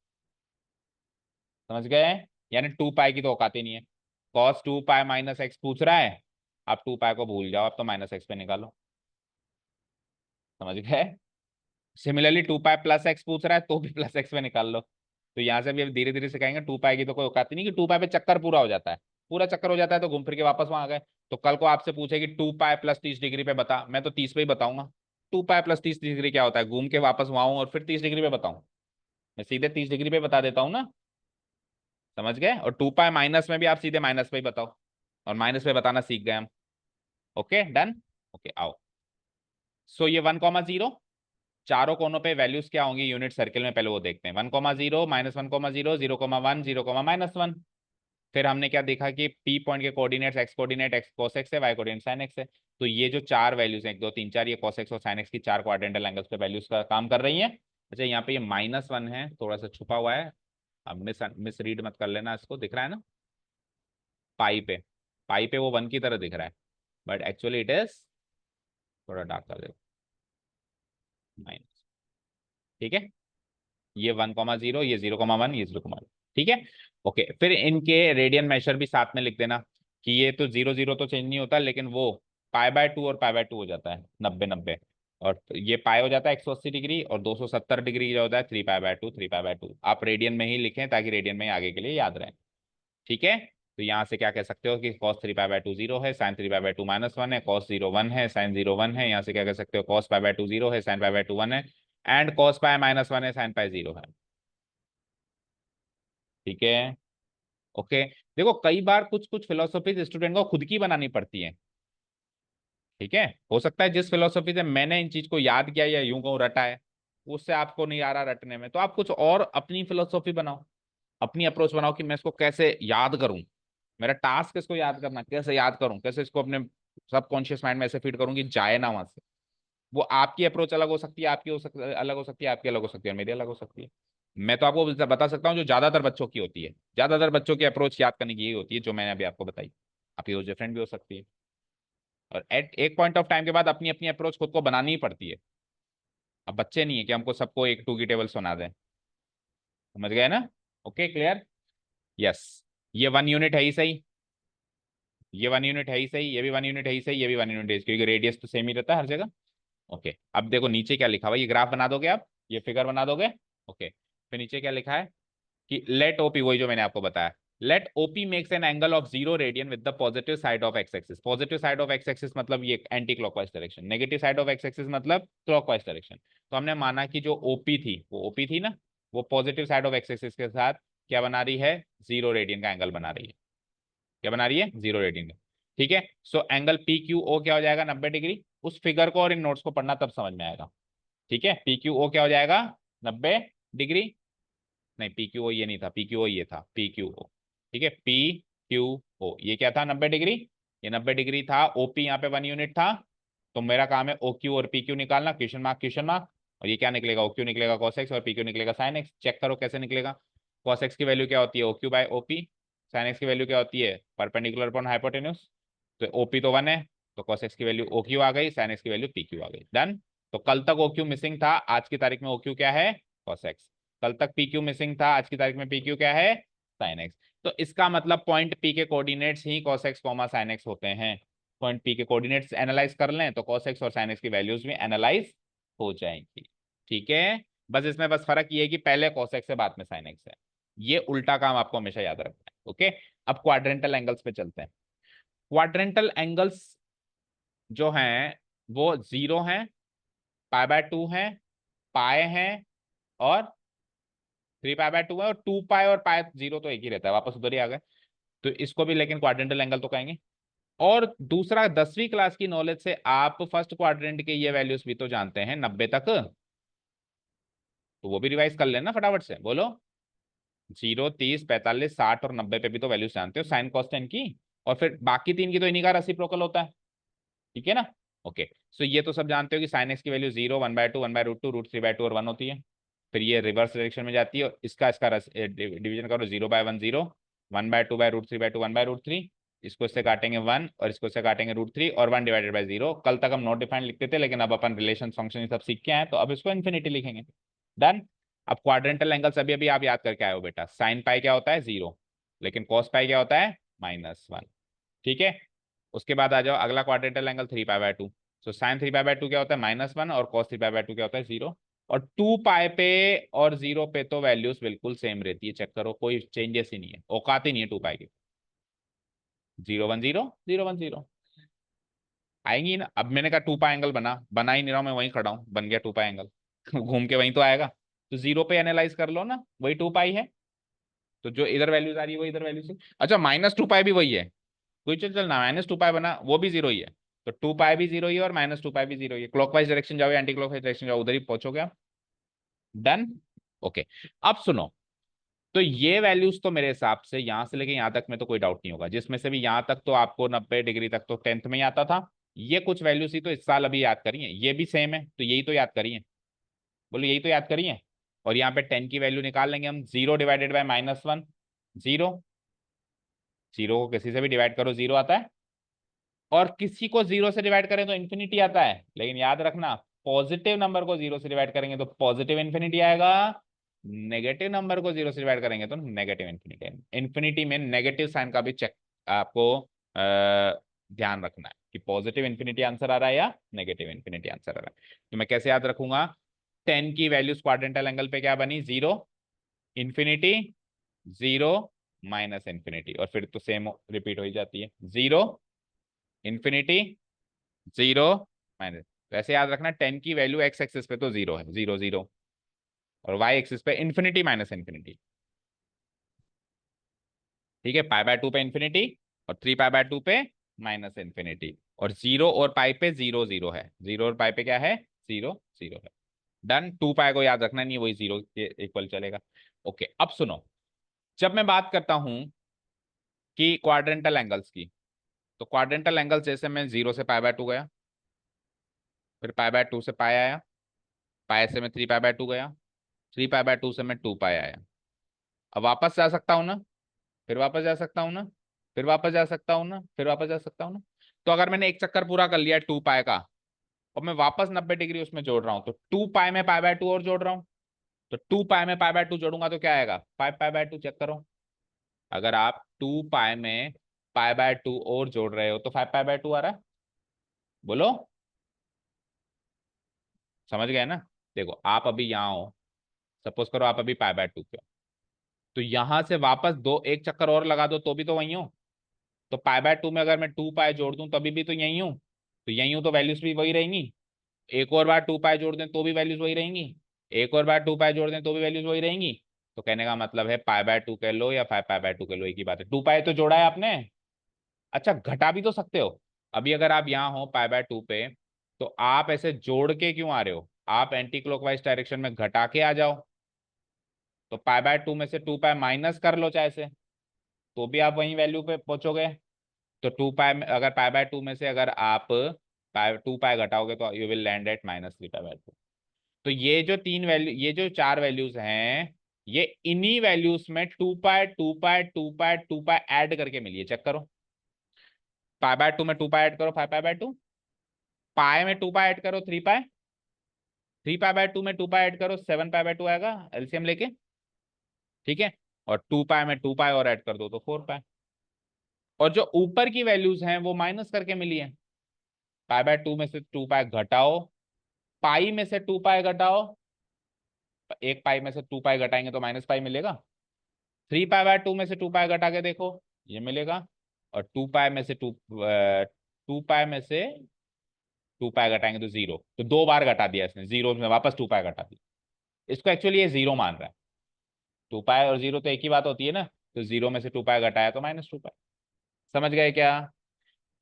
समझ गए? यानी 2π की तो औकात ही नहीं है, कॉस 2π-x पूछ रहा है, आप 2π को भूल जाओ, आप तो -x पे निकालो। समझ गए? सिमिलरली 2π+x पूछ रहा है तो भी +x पे निकाल लो। तो यहाँ से भी अब धीरे धीरे सिखाएंगे, 2π की तो कोई औकात ही नहीं कि 2π पे चक्कर पूरा हो जाता है, पूरा चक्कर हो जाता है तो घूम फिर के वापस वहां आ गए। तो कल को आपसे पूछे कि 2π+30 डिग्री पे बता, मैं तो 30 पे ही बताऊंगा। 2π+30 डिग्री क्या होता है, घूम के वापस वहां आऊं और फिर 30 डिग्री पे बताऊं, मैं सीधे 30 डिग्री पे बता देता हूँ ना। समझ गए? और 2π- में भी आप सीधे माइनस पे ही बताओ, और माइनस पे बताना सीख गए हम। Okay done. ओके आओ। सो ये 1,0, चारों कोनों पे वैल्यूज क्या होंगी यूनिट सर्किल में, पहले वो देखते हैं। 1,0, -1,0, 0,1, 0,-1। फिर हमने क्या देखा कि पी पॉइंट के coordinates, x coordinate x cos x है, वाई कोऑर्डिनेट sin x है। तो ये जो चार वैल्यूज हैं, 1 2 3 4, ये cos x और sin x की चार क्वाड्रेंटल एंगल्स पे वैल्यूज का काम कर रही हैं। अच्छा, यहाँ पे ये -1 है, थोड़ा सा छुपा हुआ है, अब मिस रीड मत कर लेना इसको, दिख रहा है ना पाई पे, पाई पे वो 1 की तरह दिख रहा है, बट एक्चुअली इट इज, थोड़ा डार्क कर दे, माइनस। ठीक है, ये 1,0, ये 0,1, ये 0,1। ठीक है। ओके, फिर इनके रेडियन मेशर भी साथ में लिख देना कि ये तो 0 0 तो चेंज नहीं होता, लेकिन वो π/2 और π/2 हो जाता है, 90 90। और ये पाई हो जाता है 180 डिग्री, और 270 डिग्री जो होता है 3π/2, 3π/2। आप रेडियन में ही लिखें ताकि रेडियन में ही आगे के लिए याद रहे। ठीक है। तो यहाँ से क्या कह सकते हो कि cos 3π/2 0 है, sin 3π/2 -1 है, cos 0 1 है, sin 0 1 है। यहाँ से क्या कह सकते हो, cos π/2 0 है, sin π/2 1 है, एंड cos π -1 है, sin π 0 है। ठीक है। ओके। देखो कई बार कुछ कुछ फिलोसफीज स्टूडेंट को खुद की बनानी पड़ती है। ठीक है, हो सकता है जिस फिलोसफी से मैंने इन चीज को याद किया या यूं कहूं रटा है, उससे आपको नहीं आ रहा रटने में, तो आप कुछ और अपनी फिलोसफी बनाओ, अपनी अप्रोच बनाओ कि मैं इसको कैसे याद करूं, मेरा टास्क इसको याद करना, कैसे याद करूं, कैसे इसको अपने सबकॉन्शियस माइंड में ऐसे फीड करूं कि जाए ना वहां से। वो आपकी अप्रोच अलग हो सकती है, आपकी हो सकती अलग हो सकती है, आपकी अलग हो सकती है, मेरी अलग हो सकती है। मैं तो आपको बता सकता हूँ जो ज्यादातर बच्चों की होती है, ज्यादातर बच्चों की अप्रोच याद करने की यही होती है जो मैंने अभी आपको बताई। आपकी वो डिफरेंट भी हो सकती है, और एट एक पॉइंट ऑफ टाइम के बाद अपनी अपनी अप्रोच खुद को बनानी ही पड़ती है। अब बच्चे नहीं है कि हमको सबको एक टू की टेबल सुना दें। समझ गए ना? Okay clear. यस। ये 1 यूनिट है ही सही, ये 1 यूनिट है ही सही, ये भी 1 यूनिट है ही सही, ये भी 1 यूनिट है, क्योंकि रेडियस तो सेम ही रहता है हर जगह। ओके, अब देखो नीचे क्या लिखा हुआ है, ये ग्राफ बना दोगे आप, ये फिगर बना दोगे। ओके, फिर नीचे क्या लिखा है कि लेट ओपी, वही जो मैंने आपको बताया, let OP makes an angle of 0 radian with the positive side of X axis. Positive side of X axis मतलब ये anti clockwise direction, negative side of X axis मतलब क्लॉकवाइज डायरेक्शन। तो हमने माना कि जो ओपी थी, वो ओपी थी ना, वो positive side of X axis के साथ क्या बना रही है, 0 रेडियन का एंगल बना रही है। क्या बना रही है, 0 रेडियन का। ठीक है। So angle P Q O क्या हो जाएगा, 90 डिग्री। उस फिगर को और इन नोट्स को पढ़ना तब समझ में आएगा। ठीक है, पी क्यू ओ क्या हो जाएगा, 90 डिग्री। नहीं, पी क्यू ओ ये नहीं था, पी क्यू ओ ये था, पी क्यू ओ। ठीक है, पी क्यू ओ ये क्या था, 90 डिग्री। ये 90 डिग्री था, ओपी यहाँ पे 1 यूनिट था। तो मेरा काम है ओ क्यू और पी क्यू निकालना, क्वेश्चन मार्क क्वेश्चन मार्क। और ये क्या निकलेगा, ओ क्यू निकलेगा cos x, और पी क्यू निकलेगा sin x। चेक करो कैसे निकलेगा। cos x की वैल्यू क्या होती है, O Q by OP. sin x की वैल्यू क्या होती है, परपेंडिकुलर अपॉन हाइपोटेन्यूज। तो ओपी तो 1 है, तो cos x की वैल्यू ओ क्यू आ गई, sin x की वैल्यू पी क्यू आ गई। डन। तो कल तक ओ क्यू मिसिंग था, आज की तारीख में ओ क्यू क्या है, cos x। कल तक पी क्यू मिसिंग था, आज की तारीख में पी क्यू क्या है, sin x। तो इसका मतलब पॉइंट पी के कोऑर्डिनेट्स ही cos x, sin x होते हैं। पॉइंट पी के कोऑर्डिनेट्स एनालाइज कर लें तो cos x और sin x की वैल्यूज भी एनालाइज हो जाएंगी। ठीक है। बस इसमें बस फर्क ये है कि पहले cos x है, बाद में sin x है। ये उल्टा काम आपको हमेशा याद रखना है। ओके। अब क्वाड्रेंटल एंगल्स पे चलते हैं। क्वाड्रेंटल एंगल्स जो हैं वो 0 हैं, π/2 है, पाए हैं, और 3π/2 है, और 2π और π0 तो एक ही रहता है, वापस उधर ही आ गए। तो इसको भी लेकिन क्वाड्रेंटल एंगल तो कहेंगे। और दूसरा, 10वीं क्लास की नॉलेज से आप फर्स्ट क्वाड्रेंट के ये वैल्यूज भी तो जानते हैं 90 तक, तो वो भी रिवाइज कर लेना फटाफट से, बोलो। 0 30 45 60 और 90 पे भी तो वैल्यूज जानते हो, साइन कॉस टेन की। और फिर बाकी तीन की तो इन्हीं का रेसिप्रोकल होता है। ठीक है ना। ओके, सो ये तो सब जानते हो कि साइन एक्स की वैल्यू 0, 1/2, 1/√2, √3/2 और 1 होती है। फिर ये रिवर्स डायरेक्शन में जाती है और इसका डिवीजन करो 0/1 0, 1/2/√3/2 1/√3, इसको इससे काटेंगे 1 और इसको इससे काटेंगे √3 और 1/0। कल तक हम नॉट डिफाइंड लिखते थे, लेकिन अब अपन रिलेशन फंक्शन ये सब सीख के आए तो अब इसको इन्फिनिटी लिखेंगे। डन। अब क्वाड्रेंटल एंगल्स अभी अभी आप याद करके आए हो बेटा, साइन पाई क्या होता है 0, लेकिन कॉस पाई क्या होता है -1। ठीक है, उसके बाद आ जाओ अगला क्वाड्रेंटल एंगल 3π/2। सो साइन 3π/2 क्या होता है -1 और कॉस 3π/2 क्या होता है 0। और 2π पे और 0 पे तो वैल्यूज बिल्कुल सेम रहती है, चेक करो कोई चेंजेस ही नहीं है, औकात ही नहीं है 2π की। 0 1 0 0 1 0 आएंगी ना। अब मैंने कहा 2π एंगल बना ही नहीं रहा हूं मैं, वहीं खड़ा हूं, बन गया 2π एंगल घूम के वहीं तो आएगा। तो 0 पे एनालाइज कर लो ना, वही 2π है। तो जो इधर वैल्यूज आ रही है वो इधर वैल्यू से, अच्छा -2π भी वही है, कोई चलना -2π बना वो भी 0 ही है। तो 2π भी 0 ही है और -2π भी 0 ही है। क्लॉकवाइज डायरेक्शन जाओ, एंटी क्लॉकवाइज डायरेक्शन जाओ, उधर ही पहुंचोगे आप। डन। ओके, अब सुनो। तो ये वैल्यूज तो मेरे हिसाब से यहां से लेके यहां तक में तो कोई डाउट नहीं होगा, जिसमें से भी यहां तक तो आपको 90 डिग्री तक तो 10th में ही आता था। ये कुछ वैल्यूज ही तो इस साल अभी याद करी है, ये भी सेम है तो यही तो याद करी है। बोलो यही तो याद करी है। और यहाँ पे 10 की वैल्यू निकाल लेंगे हम, 0/-1 0, 0 को किसी से भी डिवाइड करो 0 आता है, और किसी को 0 से डिवाइड करें तो इन्फिनिटी आता है। लेकिन याद रखना, पॉजिटिव नंबर को 0 से डिवाइड करेंगे तो पॉजिटिव इन्फिनिटी आएगा, नेगेटिव नंबर को 0 से डिवाइड करेंगे तो नेगेटिव इन्फिनिटी। इन्फिनिटी में नेगेटिव साइन का भी चेक आपको ध्यान रखना है कि पॉजिटिव इन्फिनिटी आंसर आ रहा है या नेगेटिव इन्फिनिटी आंसर आ रहा है। तो मैं कैसे याद रखूंगा, 10 की वैल्यूज क्वाड्रेंटल एंगल पे क्या बनी 0 इन्फिनिटी 0 -इन्फिनिटी, और फिर तो सेम रिपीट हो ही जाती है 0 इन्फिनिटी 0 माइनस। वैसे याद रखना 10 की वैल्यू एक्स एक्सिस पे तो 0 है, 0 0, और वाई एक्सिस पे इन्फिनिटी -इन्फिनिटी। ठीक है, π/2 पे इन्फिनिटी और 3π/2 पे -इन्फिनिटी, और 0 और पाई पे 0 0 है, 0 और पाई पे क्या है 0 0 है। डन। 2π को याद रखना नहीं, वही 0 के इक्वल चलेगा। ओके, अब सुनो, जब मैं बात करता हूं कि क्वाड्रेंटल एंगल्स की, तो क्वाड्रेंटल एंगल्स जैसे मैं 0 से π/2 गया, फिर π/2 से पाई आया, पाई से मैं 3π/2 गया, 3π/2 से मैं 2π आया। अब वापस जा सकता हूँ ना, फिर वापस जा सकता हूँ ना, फिर वापस जा सकता हूँ ना, फिर वापस जा सकता हूँ ना। तो अगर मैंने एक चक्कर पूरा कर लिया 2π का, और मैं वापस 90 डिग्री उसमें जोड़ रहा हूँ, तो 2π में π/2 और जोड़ रहा हूँ, तो 2π में π/2 जोड़ूंगा तो क्या आएगा 5π/2, चेक करो। अगर आप 2π में π/2 और जोड़ रहे हो तो 5π/2 आ रहा है। बोलो, समझ गए ना। देखो आप अभी यहाँ हो, सपोज करो आप अभी π/2 पे हो, तो यहां से वापस दो एक चक्कर और लगा दो तो भी तो वही हो। तो π/2 में अगर मैं 2π जोड़ दूं तभी भी तो यही हूं, तो यही हूं तो वैल्यूज भी वही रहेंगी। एक और बार 2π जोड़ दें तो भी वैल्यूज वही रहेंगी, एक और बार 2π जोड़ दें तो भी वैल्यूज वही रहेंगी। तो कहने का मतलब है π/2 कह लो या 5π/2 कह लो, एक ही बात है, 2π तो जोड़ा है आपने। अच्छा, घटा भी तो सकते हो। अभी अगर आप यहाँ हो π/2 पे, तो आप ऐसे जोड़ के क्यों आ रहे हो, आप एंटी क्लॉकवाइज डायरेक्शन में घटा के आ जाओ। तो π/2 में से 2π माइनस कर लो चाहे से, तो भी आप वही वैल्यू पे पहुंचोगे। तो 2π में अगर π/2 में से अगर आप 2π घटाओगे तो यू विल लैंड एट -3π/2। तो ये जो तीन वैल्यू, ये जो चार वैल्यूज हैं, ये इन्हीं वैल्यूज में 2π ऐड करके मिली है, चेक करो। π/2 में 2π ऐड करो 5π/2, पाए में 2π ऐड करो 3π, 3π/2 में 2π ऐड करो 7π/2 आएगा एलसीएम लेके। ठीक है, और 2π में 2π और ऐड कर दो तो 4π। और जो ऊपर की वैल्यूज हैं वो माइनस करके मिली है। π/2 में से 2π घटाओ, पाई में से 2π घटाओ, एक पाई में से 2π घटाएंगे तो -π मिलेगा। 3π/2 में से 2π घटा के देखो, ये मिलेगा। और 2π में से 2π में से 2π घटाएंगे तो 0, तो दो बार घटा दिया इसने, 0 में वापस 2π घटा दिया। इसको एक्चुअली ये 0 मान रहा है, 2π और 0 तो एक ही बात होती है ना। तो 0 में से 2π घटाया तो -2π। समझ गए क्या।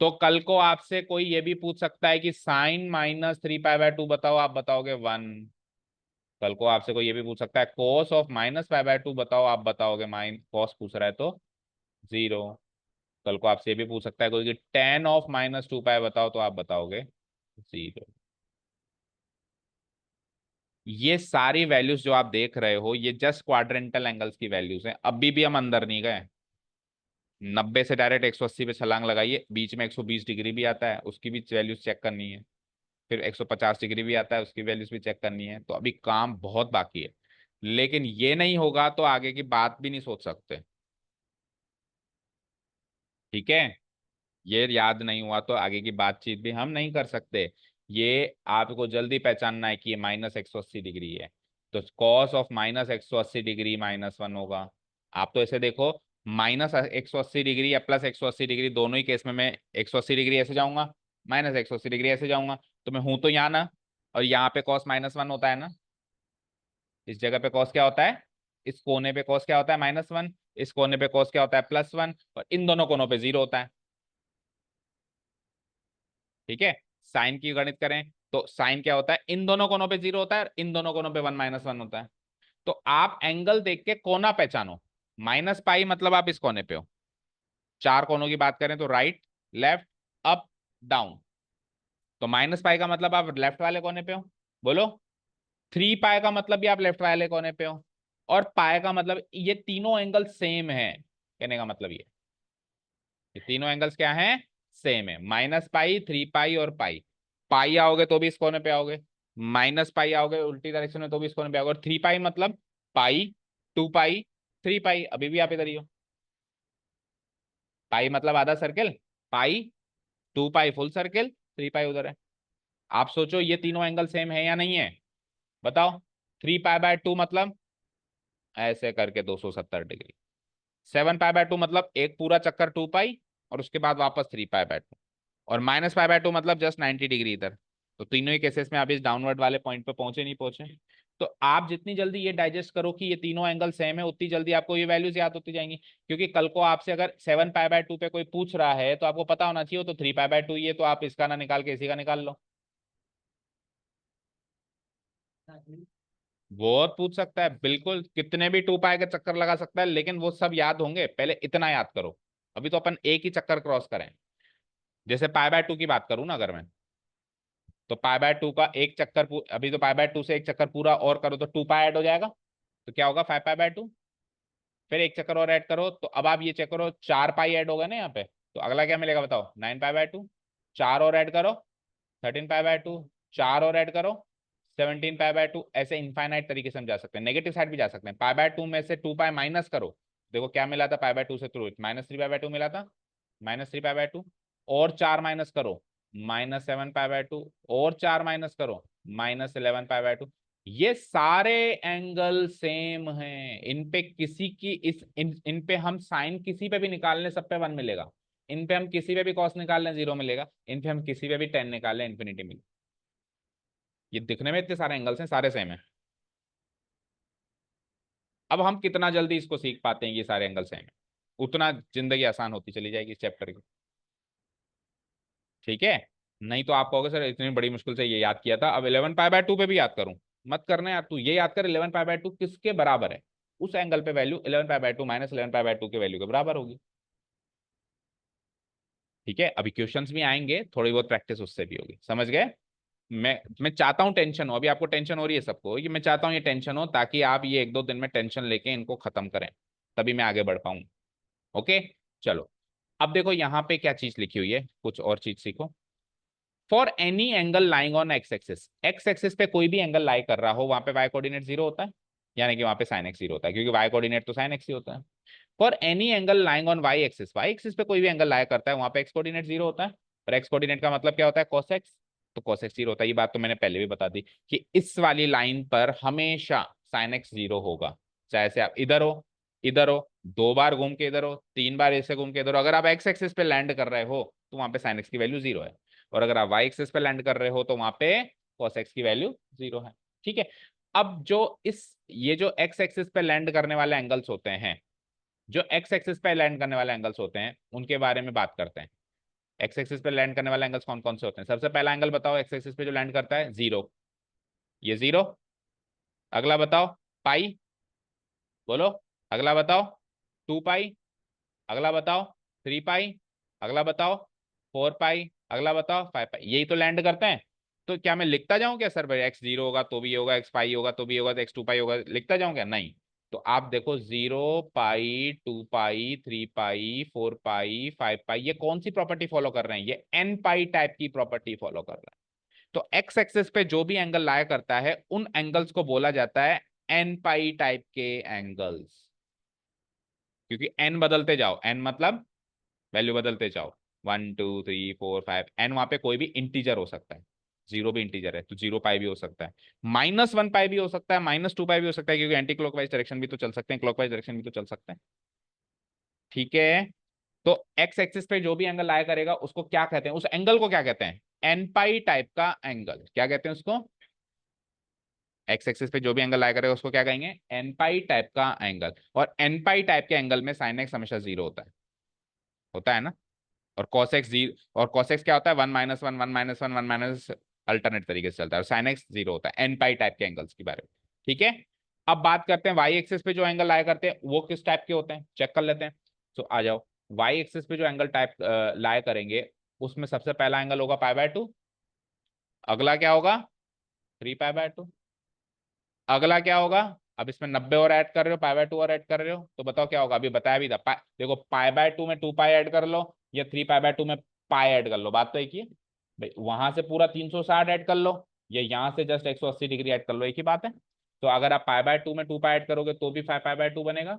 तो कल को आपसे कोई ये भी पूछ सकता है कि साइन -3π/2 बताओ, आप बताओगे 1। कल को आपसे कोई ये भी पूछ सकता है कोस ऑफ -π/2 बताओ, आप बताओगे माइन, कॉस पूछ रहा है तो 0। कल को आपसे ये भी पूछ सकता है कोई कि tan ऑफ -2 पाई बताओ, तो आप बताओगे 0। ये सारी वैल्यूज जो आप देख रहे हो ये जस्ट क्वाड्रेंटल एंगल्स की वैल्यूज हैं, अभी भी हम अंदर नहीं गए। 90 से डायरेक्ट 180 पे छलांग लगाइए, बीच में 120 डिग्री भी आता है, उसकी भी वैल्यूज चेक करनी है। फिर 150 डिग्री भी आता है, उसकी वैल्यूज भी चेक करनी है। तो अभी काम बहुत बाकी है, लेकिन ये नहीं होगा तो आगे की बात भी नहीं सोच सकते। ठीक है, ये याद नहीं हुआ तो आगे की बातचीत भी हम नहीं कर सकते। ये आपको जल्दी पहचानना है कि ये -180 डिग्री है, तो कॉस ऑफ -180 डिग्री -1 होगा। आप तो ऐसे देखो, -180 डिग्री या +180 डिग्री दोनों ही केस में मैं 180 डिग्री ऐसे जाऊंगा, -180 डिग्री ऐसे जाऊंगा, तो मैं हूं तो यहाँ ना। और यहाँ पे कॉस -1 होता है ना, इस जगह पे कॉस क्या होता है, इस कोने पे कॉस क्या होता है -1, इस कोने पे कॉस क्या होता है +1, और इन दोनों कोनों पे 0 होता है। ठीक है, साइन की गणित करें तो साइन क्या होता है, इन दोनों कोनों पे 0 होता है, और इन दोनों कोनों पे 1 - 1 होता है। तो आप एंगल देख के कोना पहचानो। -पाई मतलब आप इस कोने पे हो। चार कोनों की बात करें तो राइट, लेफ्ट, अप, डाउन। तो -पाई का मतलब आप लेफ्ट वाले कोने पे हो। बोलो। 3 पाई का मतलब भी आप लेफ्ट वाले कोने पे हो। और पाई का मतलब, ये तीनों एंगल सेम है, कहने का मतलब ये तीनों एंगल्स क्या हैं, सेम है। -पाई, 3 पाई और पाई। पाई आओगे तो भी इस कोने पे आओगे, -पाई आओगे उल्टी डायरेक्शन में तो भी इस कोने पे आओगे। और 3 पाई मतलब पाई, 2 पाई, 3 पाई, अभी भी आप इधर ही हो। पाई मतलब आधा सर्कल, पाई, 2 पाई फुल सर्कल, 3 पाई उधर है। आप सोचो ये तीनों एंगल सेम है या नहीं है, बताओ। 3 पाई/2 मतलब ऐसे करके 270 डिग्री। 7 पाई/2 मतलब एक पूरा चक्कर 2 पाई, और उसके बाद वापस 3 पाई/2। और -पाई/2 मतलब जस्ट 90 डिग्री इधर। तो तीनों ही केसेस में आप इस डाउनवर्ड वाले पॉइंट पे पहुंचे नहीं पहुंचे। तो आप जितनी जल्दी ये डाइजेस्ट करो कि ये तीनों एंगल सेम है, उतनी जल्दी आपको ये वैल्यूज याद होती जाएंगी। क्योंकि कल को आपसे अगर 7 पाई/2 पे कोई पूछ रहा है तो आपको पता होना चाहिए, तो 3 पाई/2 ये, तो आप इसका ना निकाल के इसी का निकाल लो। वो पूछ सकता है बिल्कुल, कितने भी 2 पाई के चक्कर लगा सकता है, लेकिन वो सब याद होंगे, पहले इतना याद करो। अभी तो अपन एक ही चक्कर क्रॉस करें। जैसे पाई/2 की बात करूं ना अगर मैं, तो पाई/2 का एक चक्कर अभी तो पाई/2 से एक चक्कर पूरा और करो तो 2 पाई ऐड हो जाएगा। तो क्या होगा 5 पाई/2। फिर एक चक्कर और ऐड करो तो अब आप ये चेक करो, 4 पाई ऐड होगा ना यहाँ पे, तो अगला क्या मिलेगा बताओ, 9 पाई/2। चार और ऐड करो, 13 पाई/2। चार और ऐड करो, 17 पाई/2। ऐसे इनफाइनाइट तरीके से हम जा सकते हैं, नेगेटिव साइड भी जा सकते हैं। पाई/2 में से 2 पाई माइनस करो, देखो क्या मिला था पाई/2 से थ्रू, -3 पाई/2 मिला था। -3 पाई/2, और चार माइनस करो, -7 पाई/2, और चार माइनस करो, -11 पाई/2। ये सारे एंगल सेम हैं, इन पे किसी की इन पे हम साइन किसी पे भी निकाल लें, सब पे 1 मिलेगा। इन पे हम किसी पे भी कॉस निकाल लें, 0 मिलेगा। इन पे हम किसी पे भी टेन निकाल लें, इन्फिनिटी मिलेगा। ये दिखने में इतने सारे एंगल्स हैं, सारे सेम है। अब हम कितना जल्दी इसको सीख पाते हैं, ये सारे एंगल सेम है, उतना जिंदगी आसान होती चली जाएगी इस चैप्टर की। ठीक है, नहीं तो आप कहोगे सर इतनी बड़ी मुश्किल से ये याद किया था, अब 11 पाई/2 पे भी याद करूं। मत करना यार, तू ये याद कर 11 पाई/2 किसके बराबर है। उस एंगल पे वैल्यू 11 पाई/2 -11 पाई/2 के वैल्यू के बराबर होगी। ठीक है, अभी क्वेश्चंस भी आएंगे, थोड़ी बहुत प्रैक्टिस उससे भी होगी, समझ गए। मैं चाहता हूं टेंशन हो, अभी आपको टेंशन हो रही है सबको, ये मैं चाहता हूं ये टेंशन हो, ताकि आप ये एक दो दिन में टेंशन लेके इनको खत्म करें, तभी मैं आगे बढ़ पाऊं। ओके, चलो। अब देखो यहाँ पे क्या चीज लिखी हुई है, कुछ और चीज सीखो। For any angle lying on x axis पे कोई भी एंगल लाई कर रहा हो, वहां पे वाई कोऑर्डिनेट 0 होता है, यानी कि वहां पे साइन एक्स 0 होता है, क्योंकि वाई कोऑर्डिनेट तो साइन एक्स ही होता है। For any angle lying on Y axis पे कोई भी एंगल लाया करता है, वहां पे एक्स कोऑर्डिनेट 0 होता है। और एक्स कोऑर्डिनेट का मतलब क्या होता है, cos x। तो cos x 0 होता है, ये बात तो मैंने पहले भी बता दी कि इस वाली लाइन पर हमेशा साइन एक्स 0 होगा। चाहे से आप इधर हो, इधर हो, दो बार घूम के इधर हो, तीन बार ऐसे घूम के इधर हो, अगर आप एक्स एक्सिस पे लैंड कर रहे हो तो वहां पे साइन एक्स की वैल्यू 0 है। और अगर आप वाई एक्सिस पे लैंड कर रहे हो तो वहां पे cos x की वैल्यू 0 है। ठीक है, अब जो इस ये जो एक्स एक्सिस पे लैंड करने वाले एंगल्स होते हैं, जो एक्स एक्सिस पे लैंड करने वाले एंगल्स होते हैं उनके बारे में बात करते हैं। एक्स एक्सिस पे लैंड करने वाले एंगल्स कौन कौन से होते हैं, सबसे पहला एंगल बताओ एक्स एक्सिस पे जो लैंड करता है, 0, ये 0। अगला बताओ, पाई, बोलो। अगला बताओ, 2 पाई। अगला बताओ, 3 पाई, अगला बताओ 4 पाई, अगला बताओ 5 पाई, यही तो लैंड करते हैं। तो क्या मैं लिखता जाऊं क्या सर भाई, एक्स जीरो होगा तो भी ये होगा, एक्स पाई होगा तो भी होगा, तो एक्स 2 पाई होगा, लिखता जाऊं क्या? नहीं। तो आप देखो 0 पाई, 2 पाई, 3 पाई, 4 पाई, 5 पाई, ये कौन सी प्रॉपर्टी फॉलो कर रहे हैं? ये एन पाई टाइप की प्रॉपर्टी फॉलो कर रहे हैं। तो एक्स एक्सिस पे जो भी एंगल लाया करता है उन एंगल्स को बोला जाता है एन पाई टाइप के एंगल्स। क्योंकि एन बदलते जाओ, एन मतलब वैल्यू बदलते जाओ, 1 2 3 4 5, एन वहां पे कोई भी इंटीजर हो सकता है, जीरो भी इंटीजर है तो 0 पाई भी हो सकता है, -1 पाई भी हो सकता है, -2 पाई भी हो सकता है, क्योंकि एंटी क्लॉकवाइज डायरेक्शन भी तो चल सकते हैं, क्लॉकवाइज डायरेक्शन भी तो चल सकते हैं। ठीक है। तो एक्स एक्सिस पे जो भी एंगल लाया करेगा उसको क्या कहते हैं, उस एंगल को क्या कहते हैं? एन पाई टाइप का एंगल। क्या कहते हैं उसको? एक्स एक्सिस पे जो भी एंगल लाया करेगा उसको क्या कहेंगे? एन पाई टाइप का एंगल। और एन पाई टाइप के एंगल में साइन एक्स हमेशा 0 होता है ना। और cos x 0, और cos x क्या होता है? 1 - 1 1 - 1 अल्टरनेट तरीके से चलता है, और sin x 0 होता है, एन पाई टाइप के एंगल्स के बारे में। ठीक है। अब बात करते हैं वाई एक्सिस पे जो एंगल लाया करते हैं वो किस टाइप के होते हैं, चेक कर लेते हैं। तो आ जाओ, वाई एक्सिस पे जो एंगल टाइप लाया करेंगे उसमें सबसे पहला एंगल होगा π/2, अगला क्या होगा? 3π/2, अगला क्या होगा? अब इसमें 90 और ऐड कर रहे हो, π/2 और ऐड कर रहे हो, तो बताओ क्या होगा? अभी बताया भी था देखो π/2 में 2 पाई ऐड कर लो, या 3π/2 में पाई ऐड कर लो, बात तो एक ही है भाई। वहां से पूरा 360 ऐड कर लो, या यहाँ से जस्ट 180 डिग्री ऐड कर लो, एक ही बात है। तो अगर आप π/2 में 2 पाई ऐड करोगे तो भी 5π/2 बनेगा,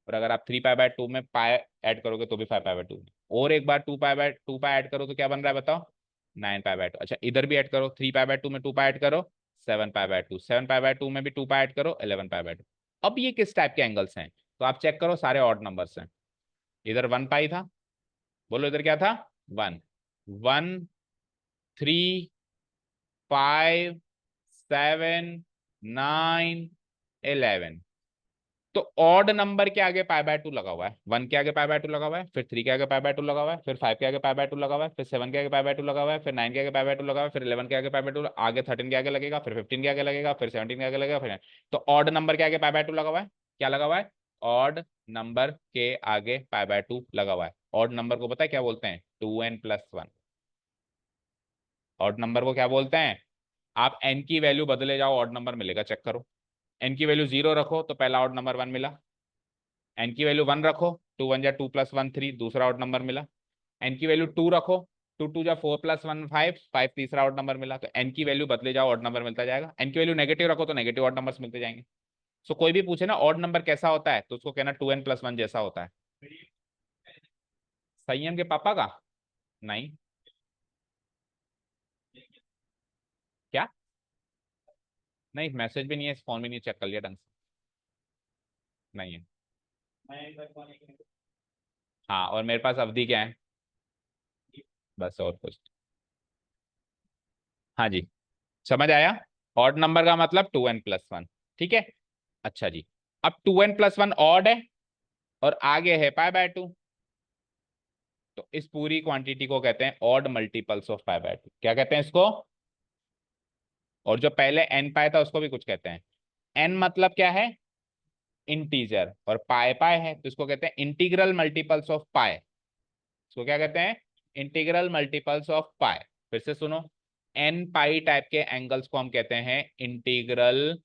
और अगर आप 3π/2 में पाई ऐड करोगे तो भी 5π/2। और एक बार 2 पाई ऐड करो तो क्या बन रहा है बताओ? 9π/2। अच्छा इधर भी ऐड करो, 3π/2 में 2 पाई ऐड करो, 7π/2, 7π/2 में भी 2 पाई ऐड करो, 11π/2। अब ये किस टाइप के एंगल्स हैं? तो आप चेक करो, सारे ऑड नंबर्स हैं। इधर 1 पाई था, बोलो इधर क्या था? 1, 1, 3, 5, 7, 9, 11। तो ऑड नंबर के आगे π/2 लगा हुआ है, 1 के आगे π/2 लगा हुआ है, फिर 3 के आगे π/2 लगा हुआ है, फिर 5 के आगे π/2 लगा हुआ है, फिर 7 के आगे π/2 लगा हुआ है, फिर 9 के आगे π/2 लगा हुआ है, फिर 11 के आगे π/2, आगे 13 के आगे लगेगा, फिर 15 के आगे लगेगा, फिर 17 के आगे लगेगा, फिर। तो ऑड नंबर के आगे π/2 लगा हुआ है। क्या लगा हुआ है? ऑड नंबर के आगे π/2 लगा हुआ है। ऑड नंबर को पता है क्या बोलते हैं? 2n+1। ऑड नंबर को क्या बोलते हैं? आप एन की वैल्यू बदले जाओ, ऑड नंबर मिलेगा, चेक करो। एन की वैल्यू 0 रखो तो पहला ऑड नंबर 1 मिला, एन की वैल्यू 1 रखो, 2 1 जा 2+1 3, दूसरा ऑड नंबर मिला। एन की वैल्यू 2 रखो, 2 2 जा 4+1 5, 5 तीसरा ऑड नंबर मिला। तो एन की वैल्यू बदले जाओ, ऑड नंबर मिलता जाएगा। एन की वैल्यू नेगेटिव रखो तो नेगेटिव ऑड नंबर्स मिलते जाएंगे। सो कोई भी पूछे ना ऑड नंबर कैसा होता है तो उसको कहना 2n+1 जैसा होता है। संयम के पापा का? नहीं। क्या? नहीं, मैसेज भी नहीं है, फोन भी नहीं चेक कर लिया ढंग से, नहीं है। हाँ, और मेरे पास अवधि क्या है? बस, और कुछ। हाँ जी, समझ आया। ऑड नंबर का मतलब 2n+1। ठीक है। अच्छा जी, अब 2n+1 ऑड है और आगे है π/2, तो इस पूरी क्वांटिटी को कहते हैं ऑड मल्टीपल्स ऑफ π/2। क्या कहते हैं इसको? और जो पहले n पाए था उसको भी कुछ कहते हैं। n मतलब क्या है? इंटीजर, और पाए पाए है तो इसको कहते हैं इंटीग्रल मल्टीपल्स ऑफ पाए। इसको क्या कहते हैं? इंटीग्रल मल्टीपल्स ऑफ पाए। फिर से सुनो, n पाई टाइप के एंगल्स को हम कहते हैं इंटीग्रल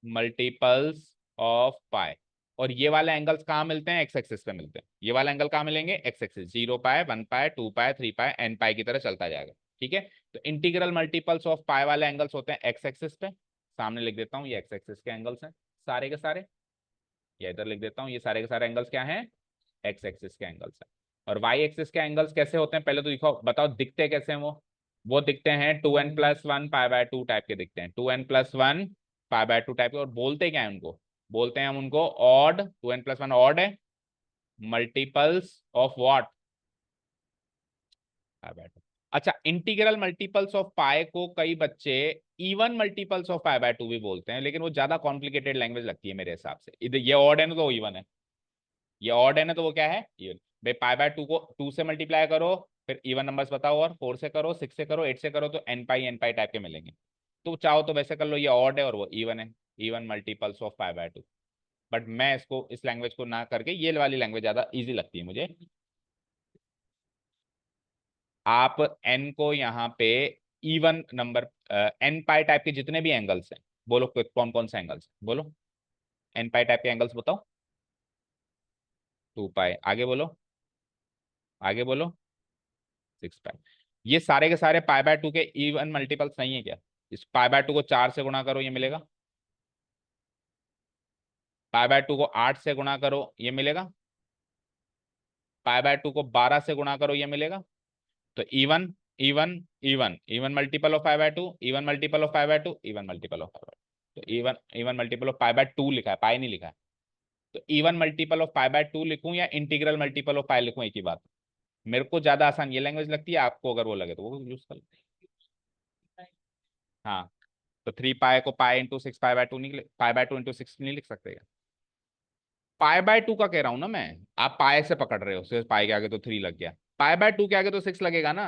मल्टीपल्स ऑफ पाई। और ये वाले एंगल्स कहाँ मिलते हैं? एक्स एक्सिस पे मिलते हैं। ये वाले एंगल कहाँ मिलेंगे? एक्स एक्सिस, 0 पाए, 1 पाए, 2 पाए, 3 पाए, एन पाए की तरह चलता जाएगा। ठीक है। तो इंटीग्रल मल्टीपल्स ऑफ पाई वाले एंगल्स होते हैं एक्स एक्सिस पे। सामने लिख देता हूँ, ये एक्स एक्सिस के एंगल्स हैं सारे के सारे। या इधर लिख देता हूँ, ये सारे के सारे एंगल्स क्या हैं? एक्स एक्सिस के एंगल्स हैं। और वाई एक्सिस के एंगल्स कैसे होते हैं पहले तो दिखाओ, बताओ दिखते कैसे हैं वो दिखते हैं 2n+1 π/2 टाइप के दिखते हैं, 2n+1 π/2 टाइप के। और बोलते क्या है उनको? बोलते हैं हम उनको ऑड, 2n+1 ऑड है, मल्टीपल्स ऑफ व्हाट? π/2। अच्छा, इंटीग्रल मल्टीपल्स ऑफ पाई को कई बच्चे इवन मल्टीपल्स ऑफ π/2 भी बोलते हैं, लेकिन वो ज्यादा कॉम्प्लिकेटेड लैंग्वेज लगती है मेरे हिसाब से। इधर ये ऑड है ना तो इवन है, ये ऑड है ना तो वो क्या है? इवन। भाई π/2 को 2 से मल्टीप्लाई करो, फिर इवन नंबर्स बताओ, और 4 से करो, 6 से करो, 8 से करो, तो n पाई टाइप के मिलेंगे। तो चाहो तो वैसे कर लो, ये ऑड है और वो इवन है, इवन मल्टीपल्स ऑफ π/2। बट मैं इसको, इस लैंग्वेज को ना करके ये वाली लैंग्वेज ज्यादा इजी लगती है मुझे। आप n को यहाँ पे इवन नंबर n पाई टाइप के जितने भी एंगल्स हैं, बोलो कौन कौन से एंगल्स, बोलो n पाई टाइप के एंगल्स बताओ। 2 पाई, आगे बोलो, आगे बोलो 6 पाई। ये सारे के सारे पाई बाय 2 के इवन मल्टीपल्स नहीं है क्या? इस पाई बाय 2 को 4 से गुणा करो, ये मिलेगा। पाई बाय 2 को 8 से गुणा करो, ये मिलेगा। पाई बाय 2 को 12 से गुणा करो, ये मिलेगा। तो even even even even multiple of pi by 2, even multiple of pi by 2, even multiple of pi by 2। तो even even multiple of pi by 2 लिखा है, पाई नहीं लिखा है। तो even multiple of pi by 2 लिखूं या इंटीग्रल मल्टीपल ऑफ पाई लिखूं, एक ही बात। मेरे को ज्यादा आसान ये लैंग्वेज लगती है, आपको अगर वो लगे तो वो यूज कर। हाँ, तो 3 पाई को पाई इंटू 6 पाई बाय 2 नहीं, पाई बाय 2 इंटू 6 नहीं लिख सकते क्या? पाई बाय 2 का कह रहा हूं ना मैं। आप पाई से पकड़ रहे हो, सिर्फ पाई के आगे तो 3 लग गया, पाई बाय 2 के आगे तो 6 लगेगा ना।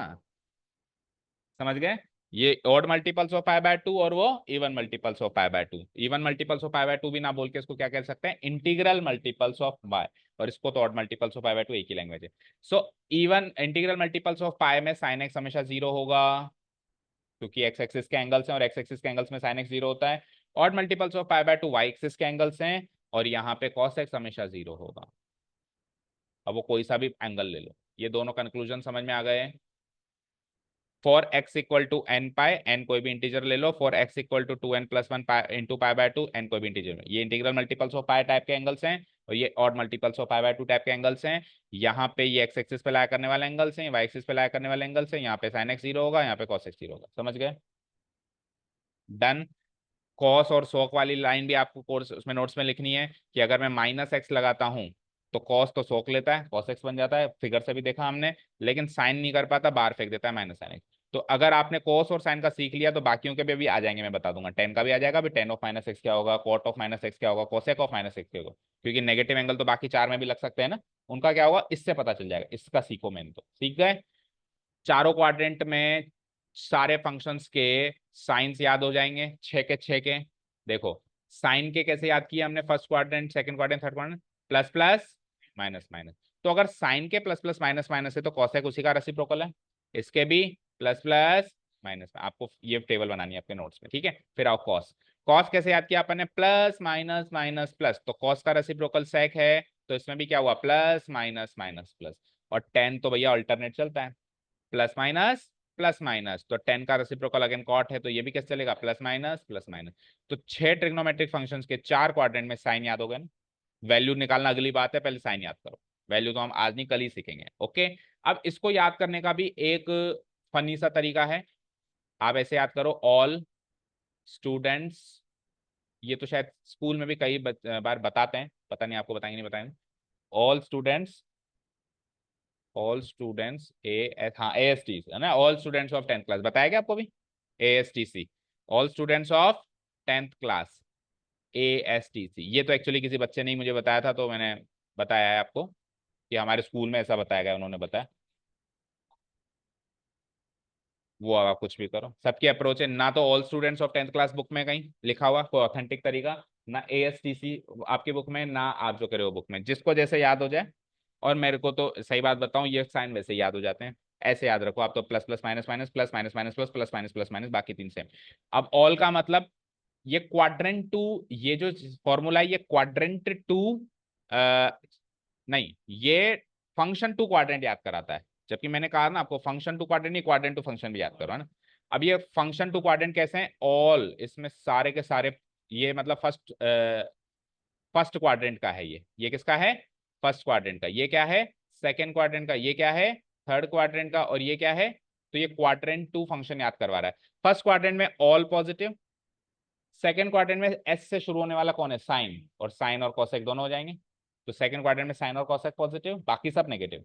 समझ गए? ये odd multiples of pi by 2 और वो even multiples of pi by 2। Even multiples of pi by 2 भी ना बोल के इसको क्या कह सकते हैं, इंटीग्रल मल्टीपल्स ऑफ पाई। और इसको तो odd multiples of pi by 2 एक ही लैंग्वेज है। So even integral multiples of pi में साइन एक्स हमेशा 0 होगा, क्योंकि एक्स एक्सिस के एंगल्स हैं और एक्स एक्सिस के एंगल्स में साइन एक्स 0 होता है। Odd multiples of pi by 2 Y axis के एंगल्स हैं, और यहाँ पे कॉस एक्स हमेशा 0 होगा। अब वो कोई सा भी एंगल ले लो। ये दोनों कंक्लूजन समझ में आ गए हैं। For x equal to n pi, n कोई भी इंटीजर ले लो, for x equal to 2n plus 1 into pi by 2, n कोई भी इंटीजर। ये integral multiples of pi type के एंगल्स हैं, और ये odd multiples of pi by 2 type के एंगल्स हैं। यहाँ पे ये एक्स एक्सिस पे लाया करने वाले एंगल्स हैं, वाई एक्सिस पे लाया करने वाले एंगल्स हैं। यहाँ पे साइन एक्स 0 होगा, यहाँ पे कॉस एक्स 0 होगा। समझ गए? डन। कॉस और सोक वाली लाइन भी आपको कोर्स उसमें नोट्स में लिखनी है, कि अगर मैं माइनस एक्स लगाता हूं तो कॉस तो सोक लेता है, कॉस एक्स बन जाता है, फिगर से भी देखा हमने। लेकिन साइन नहीं कर पाता, बाहर फेंक देता है माइनस साइन एक्स। तो अगर आपने कॉस और साइन का सीख लिया तो बाकियों के भी अभी आ जाएंगे, मैं बता दूंगा। टेन का भी आ जाएगा, अभी टेन ऑफ माइनस एक्स क्या होगा, कॉट ऑफ माइनस एक्स क्या होगा, कोसेक ऑफ माइनस एक्स क्या होगा। क्योंकि नेगेटिव एंगल तो बाकी चार में भी लग सकते हैं ना, उनका क्या होगा इससे पता चल जाएगा। इसका सीखो, मेन तो सीख गए। चारों क्वाड्रेंट में सारे फंक्शंस के साइंस याद हो जाएंगे, छह के छह के। देखो, साइन के कैसे याद किए हमने, first quadrant, second quadrant, third quadrant, plus plus minus minus. तो अगर साइन के प्लस प्लस माइनस माइनस है तो कॉसेक उसी का रेसिप्रोकल है, इसके भी प्लस प्लस माइनस। आपको ये टेबल बनानी है आपके नोट्स में, ठीक है। फिर आओ कॉस। कॉस कैसे याद किया अपन ने, प्लस माइनस माइनस प्लस, तो कॉस का रेसिप्रोकल सेक है, तो इसमें भी क्या हुआ, प्लस माइनस माइनस प्लस। और टेन तो भैया अल्टरनेट चलता है, प्लस माइनस, तो टेन का रेसिप्रोकल अगेन कॉट है, तो ये भी कैसे चलेगा, प्लस माइनस प्लस माइनस। तो छह ट्रिग्नोमेट्रिक फंक्शंस के चार क्वाड्रेंट में साइन याद हो गए ना। वैल्यू निकालना अगली बात है, पहले साइन याद करो। वैल्यू तो हम आज नहीं कल ही सीखेंगे, ओके। अब इसको याद करने का भी एक फनी सा तरीका है। आप ऐसे याद करो, ऑल स्टूडेंट्स, ये तो शायद स्कूल में भी कई बार बताते हैं, पता नहीं आपको बताएंगे नहीं बताएंगे। All students, all students A S, हाँ ए एस टी है ना, all students of 10th class, बताया क्या आपको भी, A S T C, all students of 10th class, A S T C. ये तो एक्चुअली किसी बच्चे ने ही मुझे बताया था, तो मैंने बताया है आपको कि हमारे स्कूल में ऐसा बताया गया, उन्होंने बताया। वो आप कुछ भी करो, सबकी अप्रोच है ना। तो all students of 10th class book में कहीं लिखा हुआ कोई ऑथेंटिक तरीका, ना ए एस टी सी आपकी बुक में, ना आप जो करे हो बुक में, जिसको जैसे याद हो जाए। और मेरे को तो सही बात बताऊं, ये साइन वैसे याद हो जाते हैं, ऐसे याद रखो आप तो, plus plus minus minus, plus minus minus plus, plus minus plus minus, बाकी तीन सेम। अब ऑल का मतलब, ये क्वाड्रेंट टू, ये जो फॉर्मूला है ये क्वाड्रेंट टू, नहीं, ये फंक्शन टू क्वाड्रेंट याद कराता है। जबकि मैंने कहा ना आपको, फंक्शन टू क्वाड्रेंट नहीं, क्वाड्रेंट टू फंक्शन भी याद करो, है ना। अब ये फंक्शन टू क्वाड्रेंट कैसे हैं, ऑल, इसमें सारे के सारे, ये मतलब फर्स्ट क्वाड्रेंट का है, ये किसका है, फर्स्ट क्वाड्रेंट का। ये क्या है, सेकंड क्वाड्रेंट का। ये क्या है, थर्ड क्वाड्रेंट का। और ये क्या है, तो ये क्वाड्रेंट टू फंक्शन याद करवा रहा है। फर्स्ट क्वाड्रेंट में ऑल पॉजिटिव, सेकंड क्वाड्रेंट में एस से शुरू होने वाला कौन है, साइन, और साइन और कोसेक दोनों हो जाएंगे। तो सेकंड क्वाड्रेंट में साइन और कोसेक पॉजिटिव, बाकी सब नेगेटिव।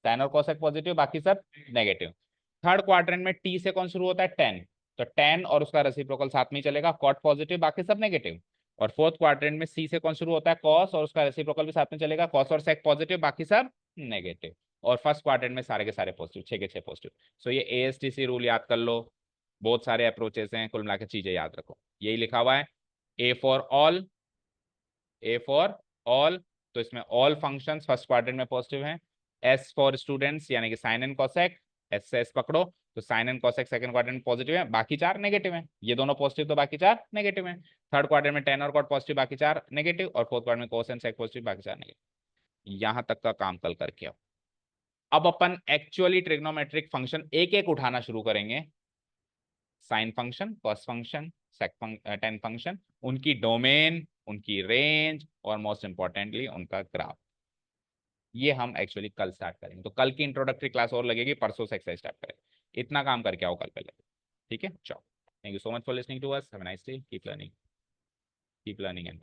साइन और कोसेक पॉजिटिव, बाकी सब नेगेटिव। थर्ड क्वाड्रेंट में टी से कौन शुरू होता है, टेन, तो टेन और उसका रेसिप्रोकल साथ में ही चलेगा, कॉट पॉजिटिव, बाकी सब नेगेटिव। और फोर्थ क्वाड्रेंट में सी से कौन शुरू होता है, कॉस, और उसका रेसिप्रोकल भी साथ में चलेगा, कॉस और सेक पॉजिटिव, बाकी सब नेगेटिव। और फर्स्ट क्वाड्रेंट में सारे के सारे पॉजिटिव, छह के छह पॉजिटिव। सो ये एएसटीसी रूल याद कर लो। बहुत सारे अप्रोचेस हैं, कुल मिलाकर चीजें याद रखो। यही लिखा हुआ है, A for all, A for all, तो इसमें ऑल फंक्शंस फर्स्ट क्वाड्रेंट में पॉजिटिव हैं। एस फॉर स्टूडेंट्स, यानी कि साइन एंड कोसेक, एस से एस पकड़ो तो sine and cosec second quadrant में पॉजिटिव है, बाकी चार नेगेटिव है, ये दोनों पॉजिटिव तो बाकी चार नेगेटिव है। थर्ड क्वाड्रेंट में टेन और कॉट पॉजिटिव, बाकी चार नेगेटिव, और फोर्थ क्वाड्रेंट में कोस एंड सेक पॉजिटिव, बाकी चार नेगेटिव। यहां तक का काम कल करके आओ। अब अपन एक्चुअली ट्रिग्नोमेट्रिक फंक्शन एक एक उठाना शुरू करेंगे। साइन फंक्शन, कॉस फंक्शन, सेक टेन फंक्शन, उनकी डोमेन, उनकी रेंज, और मोस्ट इंपॉर्टेंटली उनका ग्राफ। ये हम एक्चुअली कल स्टार्ट करेंगे। तो कल की इंट्रोडक्टरी क्लास और लगेगी, परसों से एक्सरसाइज स्टार्ट करेंगे। इतना काम करके आओ कल पहले। ठीक है, चलो। Thank you so much for listening to us. Have a nice day. Keep learning and